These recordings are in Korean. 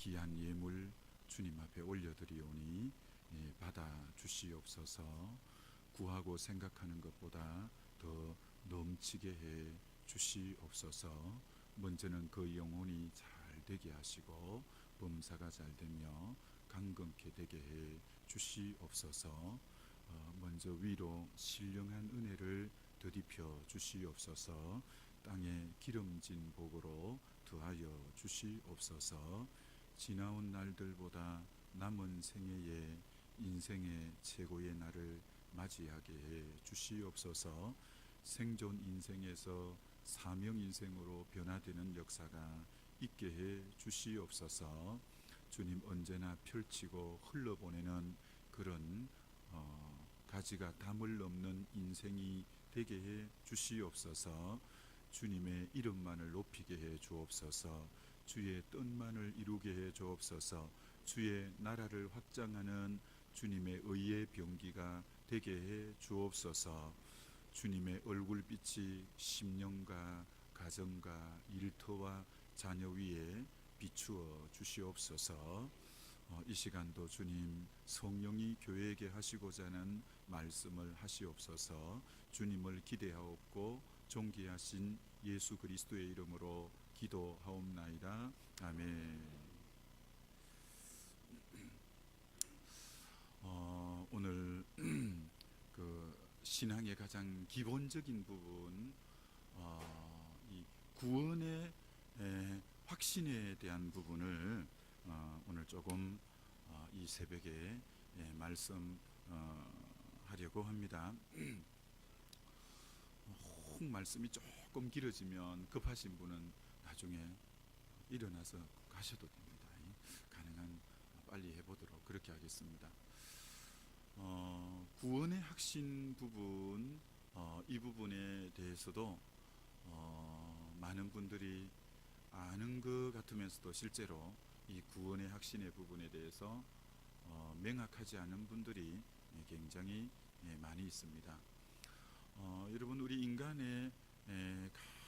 귀한 예물 주님 앞에 올려드리오니 받아 주시옵소서. 구하고 생각하는 것보다 더 넘치게 해 주시옵소서. 먼저는 그 영혼이 잘 되게 하시고 범사가 잘 되며 강건케 되게 해 주시옵소서. 먼저 위로 신령한 은혜를 더입혀 주시옵소서. 땅에 기름진 복으로 더하여 주시옵소서. 지나온 날들보다 남은 생애에 인생의 최고의 날을 맞이하게 해 주시옵소서. 생존 인생에서 사명 인생으로 변화되는 역사가 있게 해 주시옵소서. 주님, 언제나 펼치고 흘러보내는 그런 가지가 담을 넘는 인생이 되게 해 주시옵소서. 주님의 이름만을 높이게 해 주옵소서. 주의 뜻만을 이루게 해 주옵소서. 주의 나라를 확장하는 주님의 의의 병기가 되게 해 주옵소서. 주님의 얼굴빛이 심령과 가정과 일터와 자녀 위에 비추어 주시옵소서. 이 시간도 주님, 성령이 교회에게 하시고자 하는 말씀을 하시옵소서. 주님을 기대하옵고 존귀하신 예수 그리스도의 이름으로 기도하옵나이다. 아멘. 오늘 그 신앙의 가장 기본적인 부분, 이 구원의 확신에 대한 부분을 오늘 조금 이 새벽에 말씀하려고 합니다. 혹 말씀이 조금 길어지면 급하신 분은 나중에 일어나서 가셔도 됩니다. 가능한 빨리 해보도록 그렇게 하겠습니다. 구원의 확신 부분, 이 부분에 대해서도 많은 분들이 아는 것 같으면서도 실제로 이 구원의 확신의 부분에 대해서 명확하지 않은 분들이 굉장히 많이 있습니다. 여러분, 우리 인간의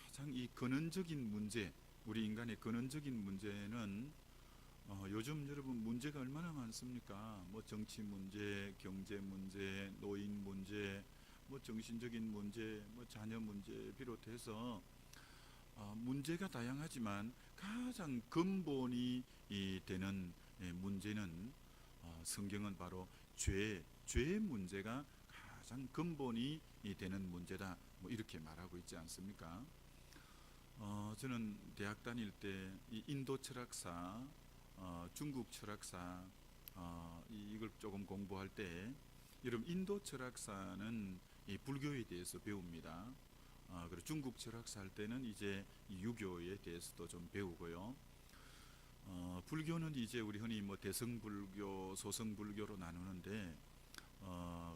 가장 이 근원적인 문제, 우리 인간의 근원적인 문제는 요즘 여러분 문제가 얼마나 많습니까? 뭐 정치 문제, 경제 문제, 노인 문제, 뭐 정신적인 문제, 뭐 자녀 문제 비롯해서 문제가 다양하지만 가장 근본이 되는 문제는 성경은 바로 죄의 문제가 가장 근본이 되는 문제다, 뭐 이렇게 말하고 있지 않습니까? 저는 대학 다닐 때 이 인도 철학사, 중국 철학사, 이걸 조금 공부할 때, 여러분 인도 철학사는 이 불교에 대해서 배웁니다. 그리고 중국 철학사 할 때는 이제 이 유교에 대해서도 좀 배우고요. 불교는 이제 우리 흔히 뭐 대승불교, 소승불교로 나누는데,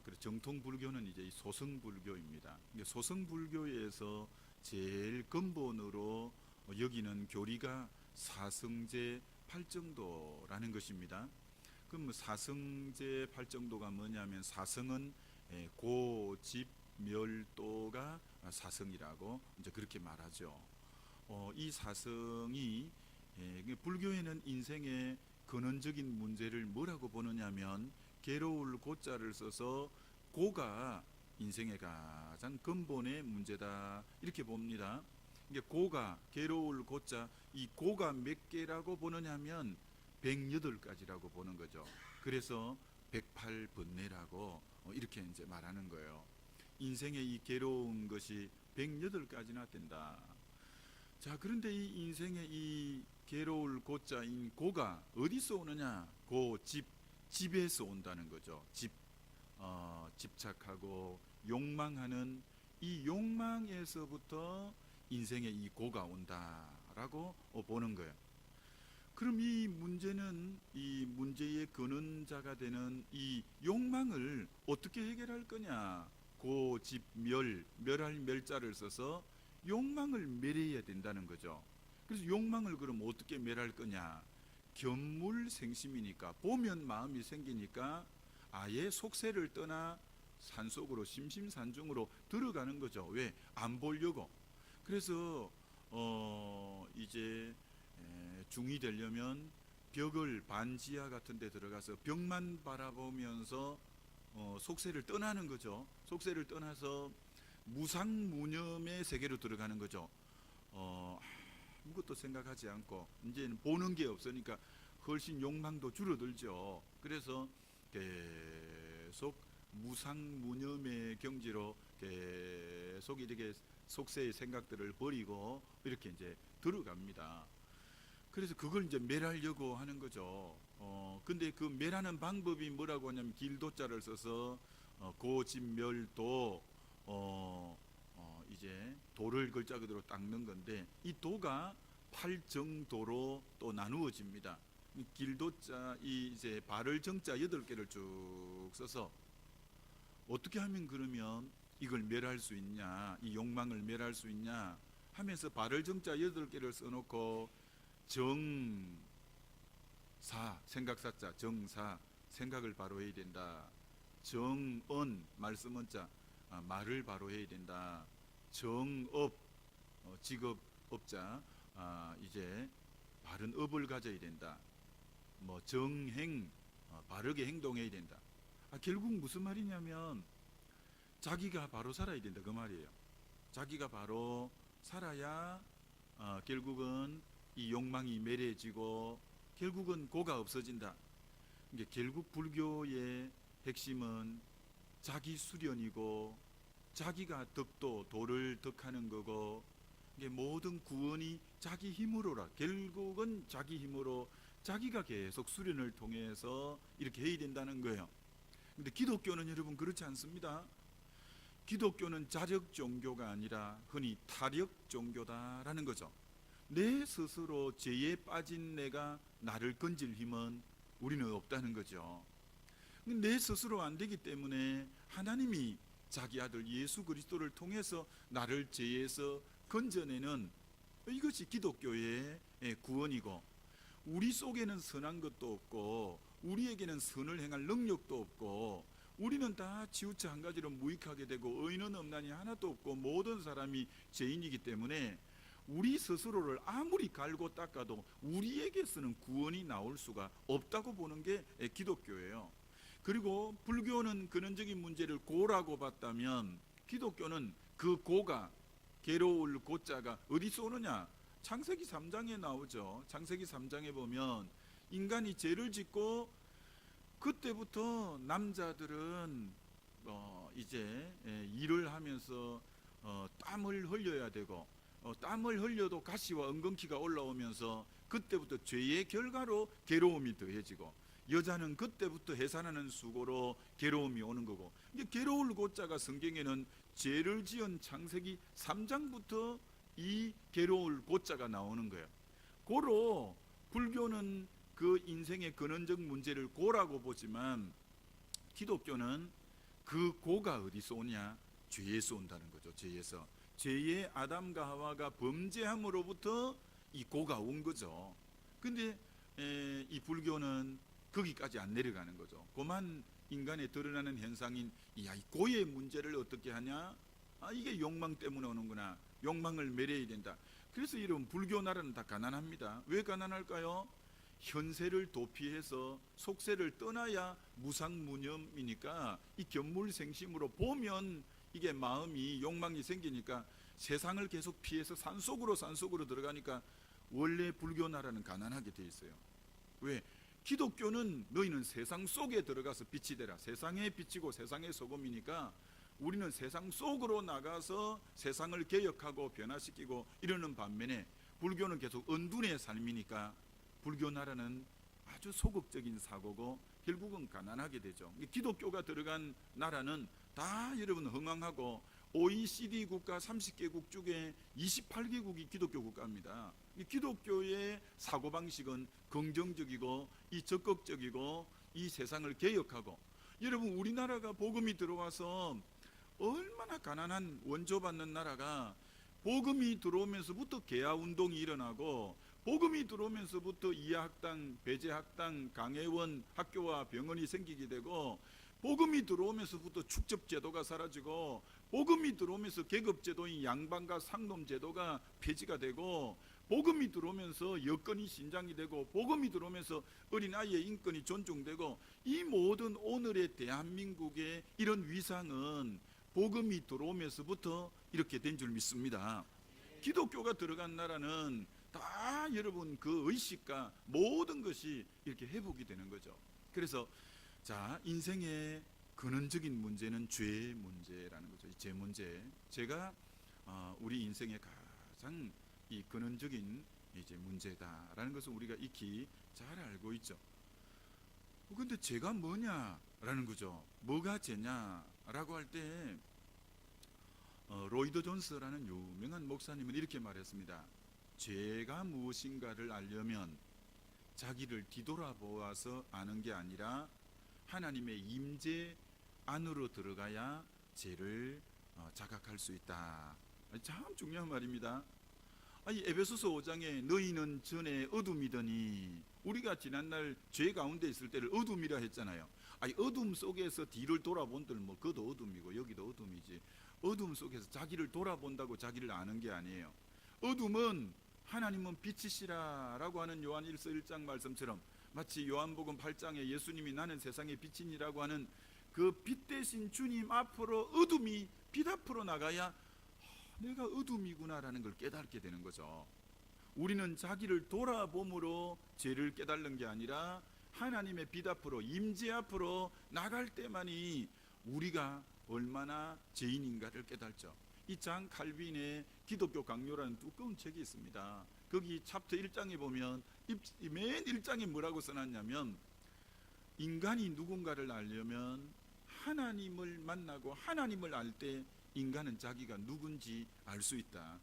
그리고 정통불교는 이제 이 소승불교입니다. 소승불교에서 제일 근본으로 여기는 교리가 사성제 팔정도라는 것입니다. 그럼 사성제 팔정도가 뭐냐면, 사성은 고, 집, 멸도가 사성이라고 이제 그렇게 말하죠. 이 사성이 불교에는 인생의 근원적인 문제를 뭐라고 보느냐면, 괴로울 고자를 써서 고가 인생의 가장 근본의 문제다, 이렇게 봅니다. 이게 고가, 괴로울 고자, 이 고가 몇 개라고 보느냐면 108가지라고 보는 거죠. 그래서 108번뇌라고 이렇게 이제 말하는 거예요. 인생의 이 괴로운 것이 108가지나 된다. 자, 그런데 이 인생의 이 괴로울 고자인 고가 어디서 오느냐? 집에서 온다는 거죠. 집착하고 욕망하는 이 욕망에서부터 인생의 이 고가 온다라고 보는 거예요. 그럼 이 문제는, 이 문제의 근원자가 되는 이 욕망을 어떻게 해결할 거냐? 고, 집, 멸할 멸자를 써서 욕망을 멸해야 된다는 거죠. 그래서 욕망을 그럼 어떻게 멸할 거냐? 견물생심이니까, 보면 마음이 생기니까 아예 속세를 떠나 산속으로, 심심산중으로 들어가는 거죠. 왜? 안 보려고. 그래서 이제 중이 되려면 벽을 반지하 같은 데 들어가서 벽만 바라보면서 속세를 떠나는 거죠. 속세를 떠나서 무상무념의 세계로 들어가는 거죠. 아무것도 생각하지 않고 이제는 보는 게 없으니까 훨씬 욕망도 줄어들죠. 그래서 계속 무상무념의 경지로 계속 이렇게 속세의 생각들을 버리고 이렇게 이제 들어갑니다. 그래서 그걸 이제 멸하려고 하는 거죠. 근데 그 멸하는 방법이 뭐라고 하냐면 길도자를 써서 고진멸도 이제 도를 글자 그대로 닦는 건데 이 도가 팔정도로 또 나누어집니다. 이 길도자 이 이제 발을 정자 8개를 쭉 써서 어떻게 하면 그러면 이걸 멸할 수 있냐, 이 욕망을 멸할 수 있냐 하면서 발을 정자 8개를 써놓고 정사, 생각사자, 정사, 생각을 바로 해야 된다. 정언, 말씀언자, 말을 바로 해야 된다. 정업, 직업업자, 이제 바른 업을 가져야 된다. 뭐 정행, 바르게 행동해야 된다. 결국 무슨 말이냐면 자기가 바로 살아야 된다 그 말이에요. 자기가 바로 살아야 결국은 이 욕망이 멸해지고 결국은 고가 없어진다. 이게 결국 불교의 핵심은 자기 수련이고 자기가 덕도 도를 덕하는 거고 이게 모든 구원이 자기 힘으로라. 결국은 자기 힘으로 자기가 계속 수련을 통해서 이렇게 해야 된다는 거예요. 근데 기독교는 여러분 그렇지 않습니다. 기독교는 자력 종교가 아니라 흔히 타력 종교다라는 거죠. 내 스스로 죄에 빠진 내가 나를 건질 힘은 우리는 없다는 거죠. 내 스스로 안 되기 때문에 하나님이 자기 아들 예수 그리스도를 통해서 나를 죄에서 건져내는 이것이 기독교의 구원이고, 우리 속에는 선한 것도 없고 우리에게는 선을 행할 능력도 없고 우리는 다 지우쳐 한 가지로 무익하게 되고 의는 없나니 하나도 없고 모든 사람이 죄인이기 때문에 우리 스스로를 아무리 갈고 닦아도 우리에게서는 구원이 나올 수가 없다고 보는 게 기독교예요. 그리고 불교는 근원적인 문제를 고라고 봤다면 기독교는 그 고가, 괴로울 고자가 어디서 오느냐? 창세기 3장에 나오죠. 창세기 3장에 보면 인간이 죄를 짓고 그때부터 남자들은 이제 일을 하면서 땀을 흘려야 되고 땀을 흘려도 가시와 엉겅퀴가 올라오면서 그때부터 죄의 결과로 괴로움이 더해지고, 여자는 그때부터 해산하는 수고로 괴로움이 오는 거고, 이게 괴로울 고자가 성경에는 죄를 지은 창세기 3장부터 이 괴로울 고자가 나오는 거예요. 고로 불교는 그 인생의 근원적 문제를 고라고 보지만 기독교는 그 고가 어디서 오냐? 죄에서 온다는 거죠. 죄에서. 죄의 아담과 하와가 범죄함으로부터 이 고가 온 거죠. 근데 이 불교는 거기까지 안 내려가는 거죠. 고만 인간에 드러나는 현상인 이 고의 문제를 어떻게 하냐? 이게 욕망 때문에 오는구나. 욕망을 멸해야 된다. 그래서 여러분 불교 나라는 다 가난합니다. 왜 가난할까요? 현세를 도피해서 속세를 떠나야 무상무념이니까 이 견물생심으로 보면 이게 마음이 욕망이 생기니까 세상을 계속 피해서 산속으로 들어가니까 원래 불교 나라는 가난하게 돼 있어요. 왜? 기독교는 너희는 세상 속에 들어가서 빛이 되라. 세상에 비치고 세상의 소금이니까 우리는 세상 속으로 나가서 세상을 개혁하고 변화시키고 이러는 반면에 불교는 계속 언둔의 삶이니까 불교 나라는 아주 소극적인 사고고 결국은 가난하게 되죠. 기독교가 들어간 나라는 다 여러분 흥황하고 OECD 국가 30개국 중에 28개국이 기독교 국가입니다. 이 기독교의 사고방식은 긍정적이고 이 적극적이고 이 세상을 개혁하고, 여러분 우리나라가 복음이 들어와서 얼마나 가난한 원조받는 나라가 복음이 들어오면서부터 개화운동이 일어나고 복음이 들어오면서부터 이하학당, 배제학당, 강해원 학교와 병원이 생기게 되고 복음이 들어오면서부터 축접제도가 사라지고 복음이 들어오면서 계급제도인 양반과 상놈제도가 폐지가 되고 복음이 들어오면서 여건이 신장이 되고, 복음이 들어오면서 어린아이의 인권이 존중되고, 이 모든 오늘의 대한민국의 이런 위상은 복음이 들어오면서부터 이렇게 된 줄 믿습니다. 기독교가 들어간 나라는 다 여러분 그 의식과 모든 것이 이렇게 회복이 되는 거죠. 그래서 자, 인생의 근원적인 문제는 죄 문제라는 거죠. 죄 문제. 제가 우리 인생의 가장 이 근원적인 이제 문제다라는 것을 우리가 익히 잘 알고 있죠. 근데 죄가 뭐냐라는 거죠. 뭐가 죄냐라고 할 때 로이드 존스라는 유명한 목사님은 이렇게 말했습니다. 죄가 무엇인가를 알려면 자기를 뒤돌아보아서 아는 게 아니라 하나님의 임재 안으로 들어가야 죄를 자각할 수 있다. 참 중요한 말입니다. 에베소서 5장에 너희는 전에 어둠이더니, 우리가 지난날 죄 가운데 있을 때를 어둠이라 했잖아요. 어둠 속에서 뒤를 돌아본들 뭐 그도 어둠이고 여기도 어둠이지. 어둠 속에서 자기를 돌아본다고 자기를 아는 게 아니에요. 어둠은 하나님은 빛이시라 라고 하는 요한 1서 1장 말씀처럼, 마치 요한복음 8장에 예수님이 나는 세상의 빛이니라고 하는 그 빛 대신 주님 앞으로 어둠이 빛 앞으로 나가야 내가 어둠이구나라는 걸 깨닫게 되는 거죠. 우리는 자기를 돌아봄으로 죄를 깨닫는 게 아니라 하나님의 빛 앞으로, 임재 앞으로 나갈 때만이 우리가 얼마나 죄인인가를 깨닫죠. 이 장 칼빈의 기독교 강요라는 두꺼운 책이 있습니다. 거기 챕터 1장에 보면 맨 1장에 뭐라고 써놨냐면, 인간이 누군가를 알려면 하나님을 만나고 하나님을 알 때 인간은 자기가 누군지 알 수 있다.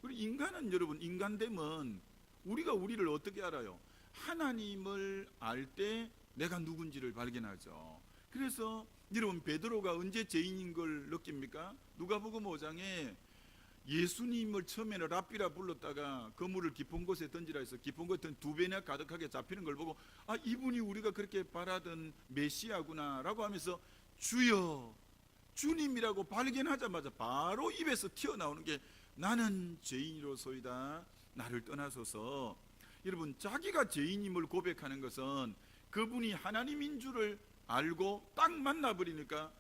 그리고 인간은 여러분, 인간됨은 우리가 우리를 어떻게 알아요? 하나님을 알 때 내가 누군지를 발견하죠. 그래서 여러분, 베드로가 언제 죄인인 걸 느낍니까? 누가복음 5장에 예수님을 처음에는 랍비라 불렀다가 그물을 깊은 곳에 던지라 해서 깊은 곳에 2배나 가득하게 잡히는 걸 보고, 이분이 우리가 그렇게 바라던 메시아구나 라고 하면서 주여, 주님이라고 발견하자마자 바로 입에서 튀어나오는 게 나는 죄인이로소이다, 나를 떠나소서. 여러분, 자기가 죄인임을 고백하는 것은 그분이 하나님인 줄을 알고 딱 만나버리니까,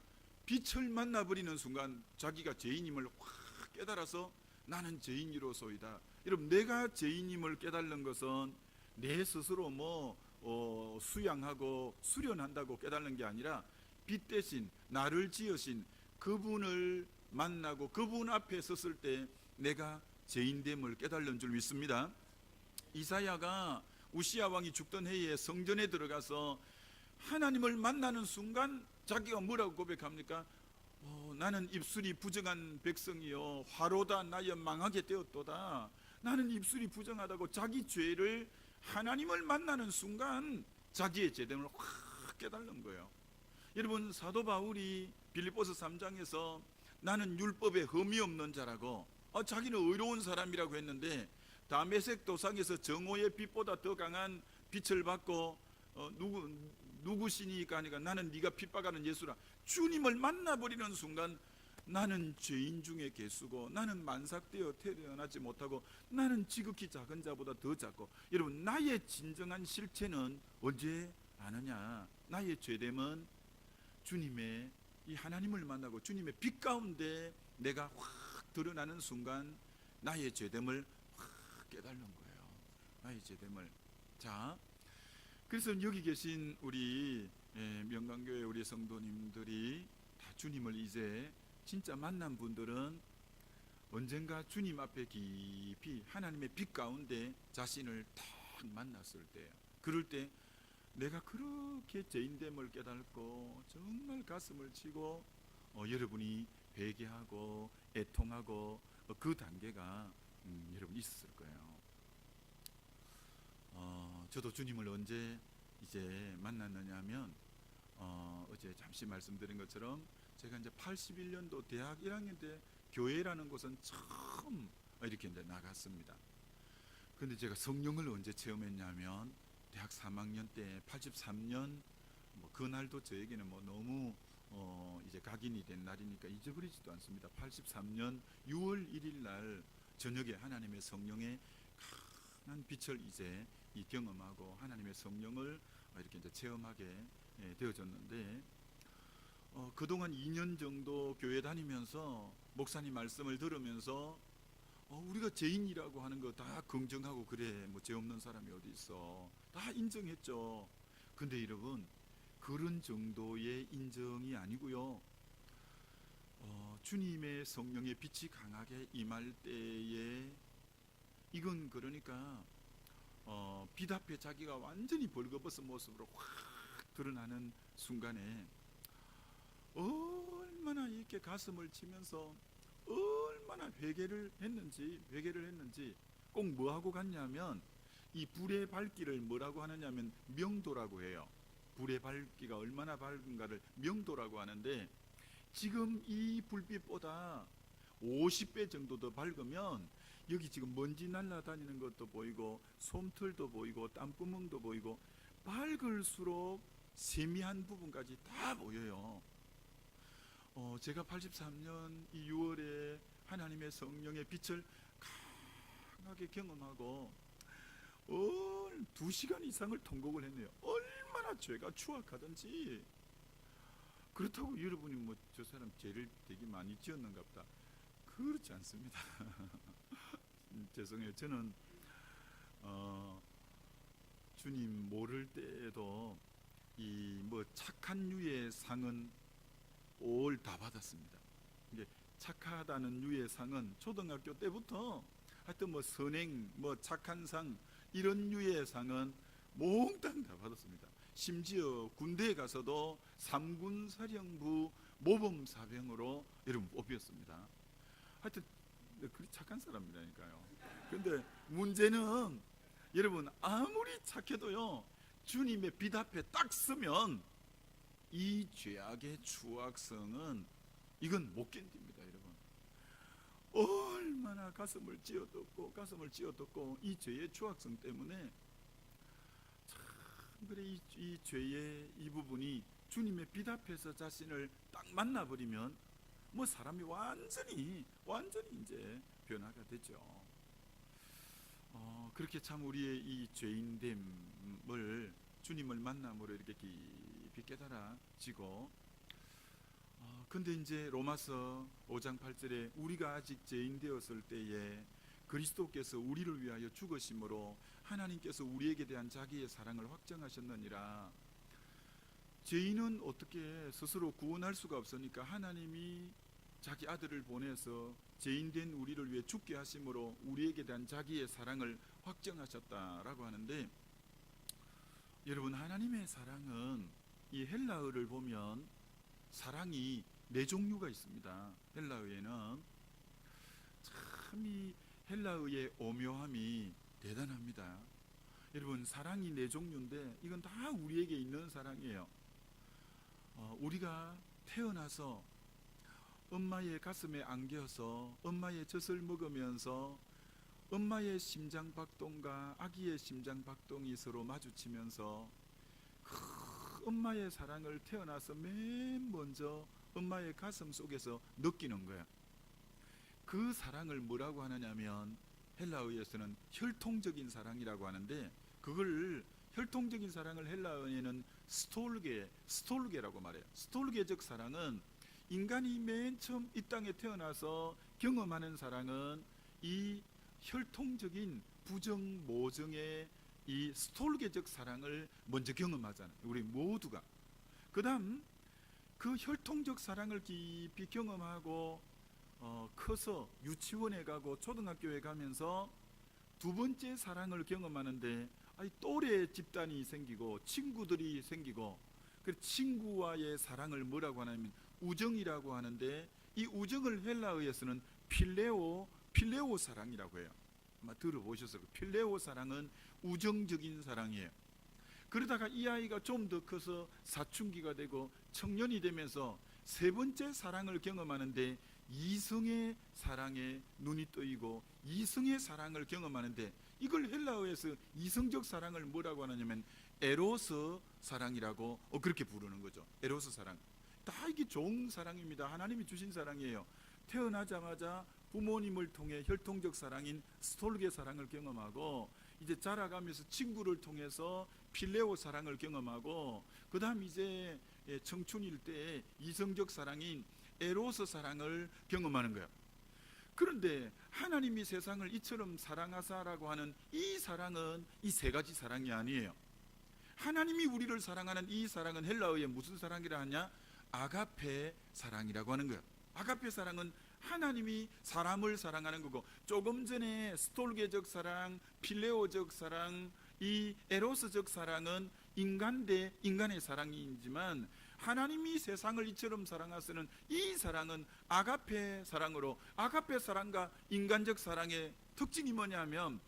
빛을 만나버리는 순간 자기가 죄인임을 확 깨달아서 나는 죄인이로소이다. 여러분, 내가 죄인임을 깨달는 것은 내 스스로 수양하고 수련한다고 깨달는 게 아니라 빛 대신 나를 지으신 그분을 만나고 그분 앞에 섰을 때 내가 죄인됨을 깨달는 줄 믿습니다. 이사야가 우시야 왕이 죽던 해에 성전에 들어가서 하나님을 만나는 순간 자기가 뭐라고 고백합니까? 나는 입술이 부정한 백성이요, 화로다 나여 망하게 되었도다. 나는 입술이 부정하다고 자기 죄를 하나님을 만나는 순간 자기의 죄됨을 확 깨달는 거예요. 여러분, 사도 바울이 빌립보서 3장에서 나는 율법에 흠이 없는 자라고 자기는 의로운 사람이라고 했는데, 다메섹 도상에서 정오의 빛보다 더 강한 빛을 받고 누구시니까 하니까 나는 네가 핍박하는 예수라. 주님을 만나버리는 순간 나는 죄인 중에 개수고 나는 만삭되어 태어나지 못하고 나는 지극히 작은 자보다 더 작고. 여러분, 나의 진정한 실체는 언제 아느냐? 나의 죄됨은 주님의 이 하나님을 만나고 주님의 빛 가운데 내가 확 드러나는 순간 나의 죄됨을 확 깨달는 거예요. 나의 죄됨을. 자, 그래서 여기 계신 우리 명강교회 우리 성도님들이 다 주님을 이제 진짜 만난 분들은 언젠가 주님 앞에 깊이 하나님의 빛 가운데 자신을 딱 만났을 때, 그럴 때 내가 그렇게 죄인됨을 깨닫고 정말 가슴을 치고 여러분이 회개하고 애통하고 그 단계가 여러분 있었을 거예요. 저도 주님을 언제 이제 만났느냐 하면 어제 잠시 말씀드린 것처럼 제가 이제 81년도 대학 1학년 때 교회라는 곳은 처음 이렇게 이제 나갔습니다. 근데 제가 성령을 언제 체험했냐면 대학 3학년 때 83년 그날도 저에게는 너무 이제 각인이 된 날이니까 잊어버리지도 않습니다. 83년 6월 1일 날 저녁에 하나님의 성령의 빛을 이제 이 경험하고 하나님의 성령을 이렇게 이제 체험하게 되어졌는데, 그동안 2년 정도 교회 다니면서 목사님 말씀을 들으면서 우리가 죄인이라고 하는 거 다 긍정하고, 그래 뭐 죄 없는 사람이 어디 있어, 다 인정했죠. 근데 여러분, 그런 정도의 인정이 아니고요, 주님의 성령의 빛이 강하게 임할 때에, 이건 그러니까 빛 앞에 자기가 완전히 벌거벗은 모습으로 확 드러나는 순간에 얼마나 이렇게 가슴을 치면서 얼마나 회개를 했는지 꼭 뭐하고 갔냐면, 이 불의 밝기를 뭐라고 하느냐면 명도라고 해요. 불의 밝기가 얼마나 밝은가를 명도라고 하는데, 지금 이 불빛보다 50배 정도 더 밝으면 여기 지금 먼지 날아다니는 것도 보이고 솜털도 보이고 땀구멍도 보이고, 밝을수록 세미한 부분까지 다 보여요. 제가 83년 이 6월에 하나님의 성령의 빛을 강하게 경험하고 2시간 이상을 통곡을 했네요. 얼마나 죄가 추악하든지. 그렇다고 여러분이 뭐 저 사람 죄를 되게 많이 지었는가 보다, 그렇지 않습니다. 죄송해요. 저는 주님 모를 때에도 이 뭐 착한 유의 상은 올 다 받았습니다. 이게 착하다는 유의 상은 초등학교 때부터 하여튼 뭐 선행, 뭐 착한 상, 이런 유의 상은 몽땅 다 받았습니다. 심지어 군대에 가서도 3군 사령부 모범사병으로 여러분 뽑혔습니다. 하여튼 그리 착한 사람이라니까요. 근데 문제는 여러분, 아무리 착해도요, 주님의 빛 앞에 딱 서면 이 죄악의 추악성은 이건 못 견딥니다. 여러분, 얼마나 가슴을 찧어뜯고 이 죄의 추악성 때문에 참, 그래 이 죄의 이 부분이 주님의 빛 앞에서 자신을 딱 만나버리면 뭐 사람이 완전히 이제 변화가 되죠. 그렇게 참 우리의 이 죄인됨을 주님을 만남으로 이렇게 깊이 깨달아지고, 근데 이제 로마서 5장 8절에 우리가 아직 죄인 되었을 때에 그리스도께서 우리를 위하여 죽으심으로 하나님께서 우리에게 대한 자기의 사랑을 확정하셨느니라. 죄인은 어떻게 스스로 구원할 수가 없으니까 하나님이 자기 아들을 보내서 죄인된 우리를 위해 죽게 하심으로 우리에게 대한 자기의 사랑을 확정하셨다라고 하는데, 여러분, 하나님의 사랑은 이 헬라어를 보면 사랑이 4종류가 있습니다. 헬라어에는 참 이 헬라어의 오묘함이 대단합니다. 여러분, 사랑이 4종류인데 이건 다 우리에게 있는 사랑이에요. 우리가 태어나서 엄마의 가슴에 안겨서 엄마의 젖을 먹으면서 엄마의 심장박동과 아기의 심장박동이 서로 마주치면서 그 엄마의 사랑을 태어나서 맨 먼저 엄마의 가슴 속에서 느끼는 거야. 그 사랑을 뭐라고 하느냐면 헬라어에서는 혈통적인 사랑이라고 하는데, 그걸 혈통적인 사랑을 헬라어에는 스톨게라고 말해요. 스톨게적 사랑은 인간이 맨 처음 이 땅에 태어나서 경험하는 사랑은 이 혈통적인 부정 모정의 이 스톨게적 사랑을 먼저 경험하잖아요, 우리 모두가. 그 다음 그 혈통적 사랑을 깊이 경험하고 커서 유치원에 가고 초등학교에 가면서 두 번째 사랑을 경험하는데, 또래 집단이 생기고 친구들이 생기고, 그 친구와의 사랑을 뭐라고 하냐면 우정이라고 하는데, 이 우정을 헬라어에서는 필레오 사랑이라고 해요. 아마 들어보셨을 거예요. 필레오 사랑은 우정적인 사랑이에요. 그러다가 이 아이가 좀 더 커서 사춘기가 되고 청년이 되면서 세 번째 사랑을 경험하는데, 이성의 사랑에 눈이 뜨이고 이성의 사랑을 경험하는데, 이걸 헬라어에서 이성적 사랑을 뭐라고 하냐면 에로스 사랑이라고 그렇게 부르는 거죠. 에로스 사랑. 다 이게 좋은 사랑입니다. 하나님이 주신 사랑이에요. 태어나자마자 부모님을 통해 혈통적 사랑인 스톨게 사랑을 경험하고, 이제 자라가면서 친구를 통해서 필레오 사랑을 경험하고, 그 다음 이제 청춘일 때 이성적 사랑인 에로스 사랑을 경험하는 거예요. 그런데 하나님이 세상을 이처럼 사랑하사라고 하는 이 사랑은 이 세 가지 사랑이 아니에요. 하나님이 우리를 사랑하는 이 사랑은 헬라어에 무슨 사랑이라 하냐? 아가페 사랑이라고 하는 거예요. 아가페 사랑은 하나님이 사람을 사랑하는 거고, 조금 전에 스톨게적 사랑, 필레오적 사랑, 이 에로스적 사랑은 인간 대 인간의 사랑이지만, 하나님이 세상을 이처럼 사랑하시는 이 사랑은 아가페 사랑으로, 아가페 사랑과 인간적 사랑의 특징이 뭐냐면,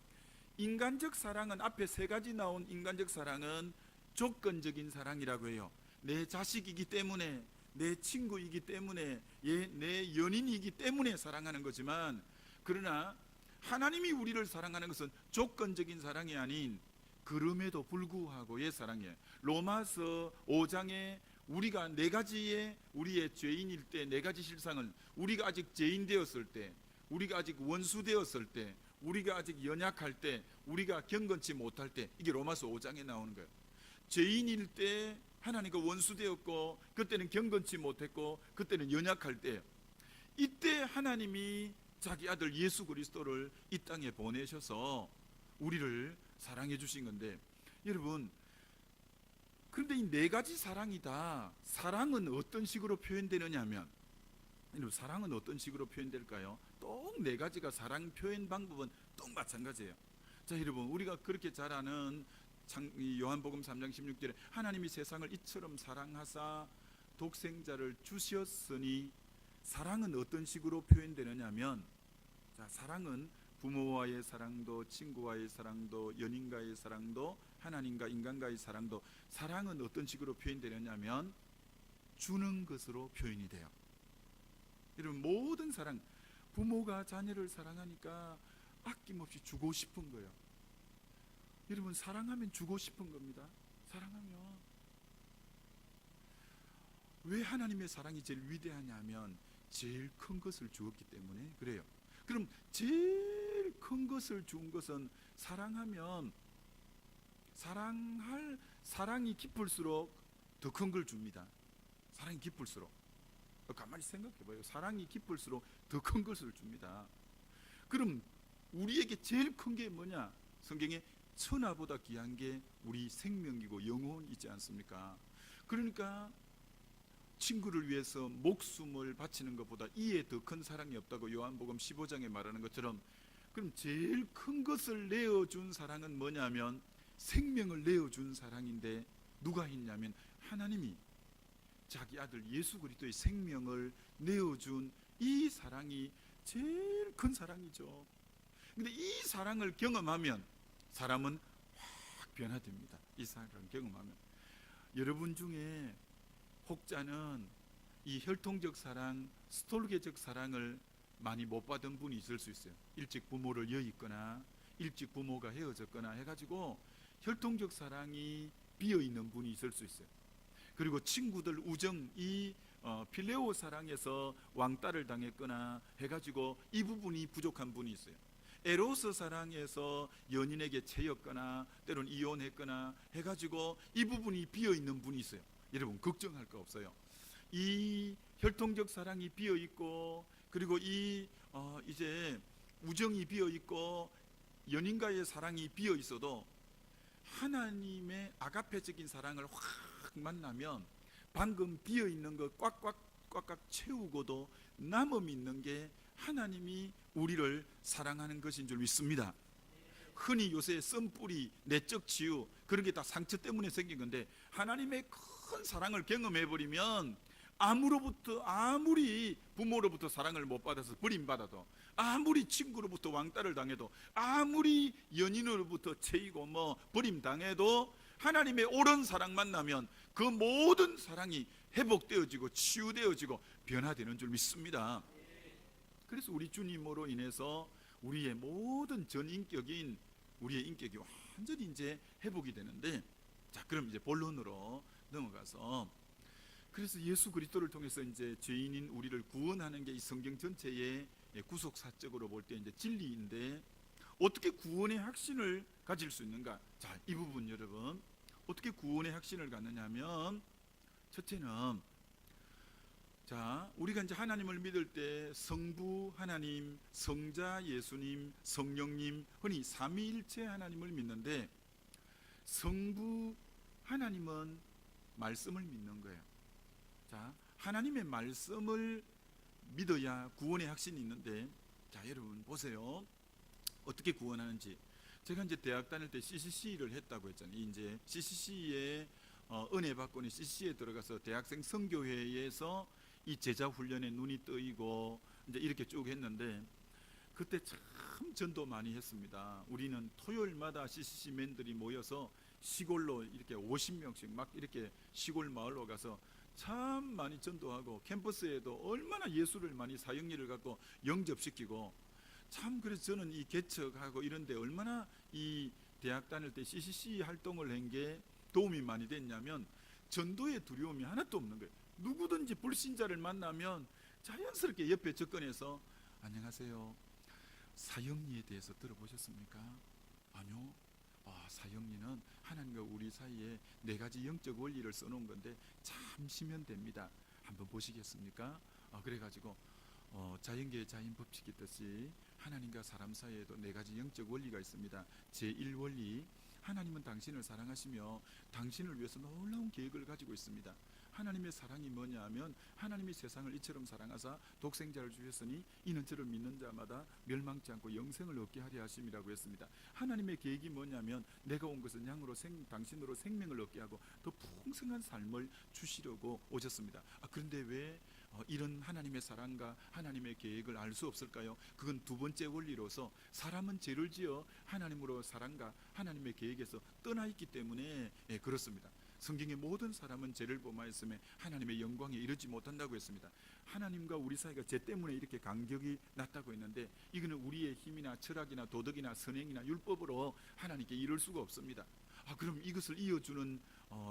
인간적 사랑은 앞에 세 가지 나온 인간적 사랑은 조건적인 사랑이라고 해요. 내 자식이기 때문에, 내 친구이기 때문에, 내 연인이기 때문에 사랑하는 거지만, 그러나 하나님이 우리를 사랑하는 것은 조건적인 사랑이 아닌 그럼에도 불구하고의 사랑이에요. 로마서 5장에 우리가 네 가지의 우리의 죄인일 때, 네 가지 실상을, 우리가 아직 죄인 되었을 때, 우리가 아직 원수 되었을 때, 우리가 아직 연약할 때, 우리가 경건치 못할 때, 이게 로마서 5장에 나오는 거예요. 죄인일 때 하나님과 원수 되었고, 그때는 경건치 못했고, 그때는 연약할 때, 이때 하나님이 자기 아들 예수 그리스도를 이 땅에 보내셔서 우리를 사랑해 주신 건데, 여러분, 그런데 이 네 가지 사랑이다. 사랑은 어떤 식으로 표현되느냐 하면, 여러분, 사랑은 어떤 식으로 표현될까요? 또 네 가지가 사랑 표현 방법은 또 마찬가지예요. 자, 여러분, 우리가 그렇게 잘 아는 요한복음 3장 16절에 하나님이 세상을 이처럼 사랑하사 독생자를 주셨으니, 사랑은 어떤 식으로 표현되느냐 하면, 자, 사랑은 부모와의 사랑도, 친구와의 사랑도, 연인과의 사랑도, 하나님과 인간과의 사랑도, 사랑은 어떤 식으로 표현되느냐 하면 주는 것으로 표현이 돼요. 여러분, 모든 사랑, 부모가 자녀를 사랑하니까 아낌없이 주고 싶은 거예요. 여러분, 사랑하면 주고 싶은 겁니다. 사랑하면. 왜 하나님의 사랑이 제일 위대하냐 하면 제일 큰 것을 주었기 때문에 그래요. 그럼 제일 큰 것을 준 것은, 사랑하면 사랑이 깊을수록 더 큰 걸 줍니다. 사랑이 깊을수록. 가만히 생각해 봐요. 사랑이 깊을수록 더 큰 것을 줍니다. 그럼 우리에게 제일 큰 게 뭐냐? 성경에 천하보다 귀한 게 우리 생명이고 영혼이지 않습니까? 그러니까 친구를 위해서 목숨을 바치는 것보다 이에 더 큰 사랑이 없다고 요한복음 15장에 말하는 것처럼, 그럼 제일 큰 것을 내어준 사랑은 뭐냐면 생명을 내어준 사랑인데, 누가 했냐면 하나님이 자기 아들 예수 그리스도의 생명을 내어준 이 사랑이 제일 큰 사랑이죠. 근데 이 사랑을 경험하면 사람은 확 변화됩니다. 이 사랑을 경험하면. 여러분 중에 혹자는 이 혈통적 사랑, 스톨게적 사랑을 많이 못 받은 분이 있을 수 있어요. 일찍 부모를 여의거나 일찍 부모가 헤어졌거나 해가지고 혈통적 사랑이 비어있는 분이 있을 수 있어요. 그리고 친구들 우정, 이 필레오 사랑에서 왕따를 당했거나 해가지고 이 부분이 부족한 분이 있어요. 에로스 사랑에서 연인에게 채였거나 때론 이혼했거나 해가지고 이 부분이 비어있는 분이 있어요. 여러분, 걱정할 거 없어요. 이 혈통적 사랑이 비어있고, 그리고 이제 우정이 비어있고 연인과의 사랑이 비어있어도 하나님의 아가페적인 사랑을 확 만나면 방금 비어있는 거 꽉꽉 채우고도 남음 있는 게 하나님이 우리를 사랑하는 것인 줄 믿습니다. 흔히 요새 썸뿌리, 내적 치유, 그런 게 다 상처 때문에 생긴 건데, 하나님의 큰 사랑을 경험해버리면 아무리 부모로부터 사랑을 못 받아서 버림받아도, 아무리 친구로부터 왕따를 당해도, 아무리 연인으로부터 채이고 버림당해도 하나님의 옳은 사랑 만나면 그 모든 사랑이 회복되어지고 치유되어지고 변화되는 줄 믿습니다. 그래서 우리 주님으로 인해서 우리의 모든 전인격인 우리의 인격이 완전히 이제 회복이 되는데, 자, 그럼 이제 본론으로 넘어가서, 그래서 예수 그리스도를 통해서 이제 죄인인 우리를 구원하는 게 이 성경 전체의 구속 사적으로 볼 때 이제 진리인데, 어떻게 구원의 확신을 가질 수 있는가? 자, 이 부분 여러분, 어떻게 구원의 확신을 갖느냐 하면, 첫째는, 자, 우리가 이제 하나님을 믿을 때 성부 하나님, 성자 예수님, 성령님, 흔히 삼위일체 하나님을 믿는데, 성부 하나님은 말씀을 믿는 거예요. 자, 하나님의 말씀을 믿어야 구원의 확신이 있는데, 자, 여러분 보세요. 어떻게 구원하는지. 제가 이제 대학 다닐 때 CCC를 했다고 했잖아요. 이제 CCC에 은혜 받고 CCC에 들어가서 대학생 선교회에서 이 제자 훈련에 눈이 뜨이고 이제 이렇게 쭉 했는데, 그때 참 전도 많이 했습니다. 우리는 토요일마다 CCC 맨들이 모여서 시골로 이렇게 50명씩 막 이렇게 시골 마을로 가서 참 많이 전도하고, 캠퍼스에도 얼마나 예수를 많이 사역일을 갖고 영접시키고, 참 그래서 저는 이 개척하고 이런데 얼마나 이 대학 다닐 때 CCC 활동을 한 게 도움이 많이 됐냐면, 전도의 두려움이 하나도 없는 거예요. 누구든지 불신자를 만나면 자연스럽게 옆에 접근해서 안녕하세요, 사형리에 대해서 들어보셨습니까? 아니요. 사형리는 하나님과 우리 사이에 4가지 영적 원리를 써놓은 건데 참시면 됩니다. 한번 보시겠습니까? 그래가지고 자연계의 자연 법칙이 있듯이 하나님과 사람 사이에도 4가지 영적 원리가 있습니다. 제1원리, 하나님은 당신을 사랑하시며 당신을 위해서 놀라운 계획을 가지고 있습니다. 하나님의 사랑이 뭐냐 하면, 하나님이 세상을 이처럼 사랑하사 독생자를 주셨으니 이는 저를 믿는 자마다 멸망치 않고 영생을 얻게 하려 하심이라고 했습니다. 하나님의 계획이 뭐냐면, 내가 온 것은 양으로 당신으로 생명을 얻게 하고 더 풍성한 삶을 주시려고 오셨습니다. 그런데 왜 이런 하나님의 사랑과 하나님의 계획을 알 수 없을까요? 그건 두 번째 원리로서, 사람은 죄를 지어 하나님으로 사랑과 하나님의 계획에서 떠나 있기 때문에 그렇습니다. 성경의 모든 사람은 죄를 범하였음에 하나님의 영광에 이르지 못한다고 했습니다. 하나님과 우리 사이가 죄 때문에 이렇게 간격이 났다고 했는데, 이거는 우리의 힘이나 철학이나 도덕이나 선행이나 율법으로 하나님께 이룰 수가 없습니다. 그럼 이것을 이어주는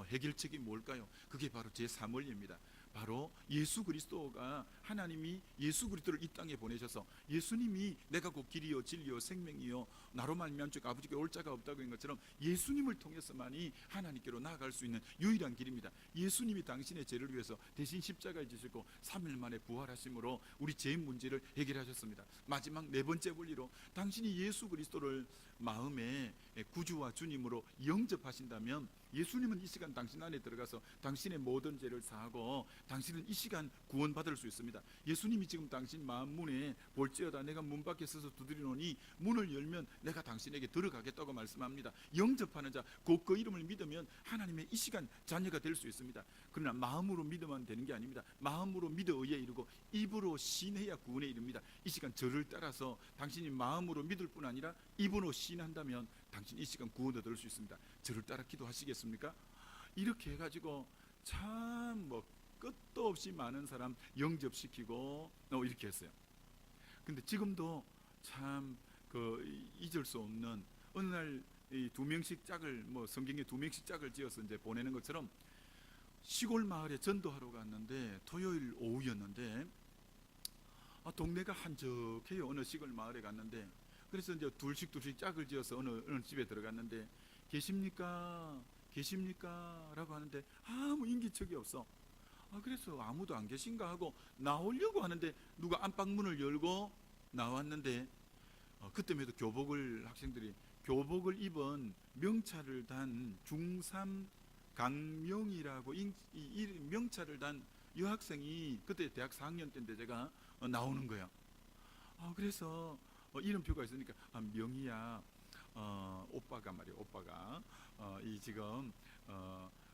해결책이 뭘까요? 그게 바로 제3원리입니다. 바로 예수 그리스도가, 하나님이 예수 그리스도를 이 땅에 보내셔서, 예수님이 내가 곧 길이요 진리요 생명이요 나로 말미암아 아버지께 올 자가 없다고 한 것처럼, 예수님을 통해서만이 하나님께로 나아갈 수 있는 유일한 길입니다. 예수님이 당신의 죄를 위해서 대신 십자가에 지시고 3일 만에 부활하심으로 우리 죄 문제를 해결하셨습니다. 마지막 4번째 원리로, 당신이 예수 그리스도를 마음에 구주와 주님으로 영접하신다면, 예수님은 이 시간 당신 안에 들어가서 당신의 모든 죄를 사하고 당신은 이 시간 구원받을 수 있습니다. 예수님이 지금 당신 마음 문에 볼지어다 내가 문 밖에 서서 두드리노니 문을 열면 내가 당신에게 들어가겠다고 말씀합니다. 영접하는 자, 곧 그 이름을 믿으면 하나님의 이 시간 자녀가 될 수 있습니다. 그러나 마음으로 믿으면 되는 게 아닙니다. 마음으로 믿어 의에 이르고 입으로 신해야 구원에 이릅니다. 이 시간 저를 따라서 당신이 마음으로 믿을 뿐 아니라 입으로 신한다면 당신 이 시간 구원 얻을 수 있습니다. 저를 따라 기도하시겠습니까? 이렇게 해가지고 참 끝도 없이 많은 사람 영접시키고 이렇게 했어요. 근데 지금도 참 잊을 수 없는, 어느 날 이 2명씩 짝을 성경에 2명씩 짝을 지어서 이제 보내는 것처럼 시골 마을에 전도하러 갔는데, 토요일 오후였는데 동네가 한적해요. 어느 시골 마을에 갔는데, 그래서 이제 둘씩 짝을 지어서 어느 집에 들어갔는데, 계십니까? 계십니까? 라고 하는데 아무 인기척이 없어. 그래서 아무도 안 계신가 하고 나오려고 하는데, 누가 안방문을 열고 나왔는데, 그때에도 학생들이 교복을 입은 명찰을 단 중3 강명이라고 이 명찰을 단 여학생이, 그때 대학 4학년 때인데 제가 나오는 거야. 그래서 이름표가 있으니까, 명희야, 오빠가 말이야, 오빠가 이 지금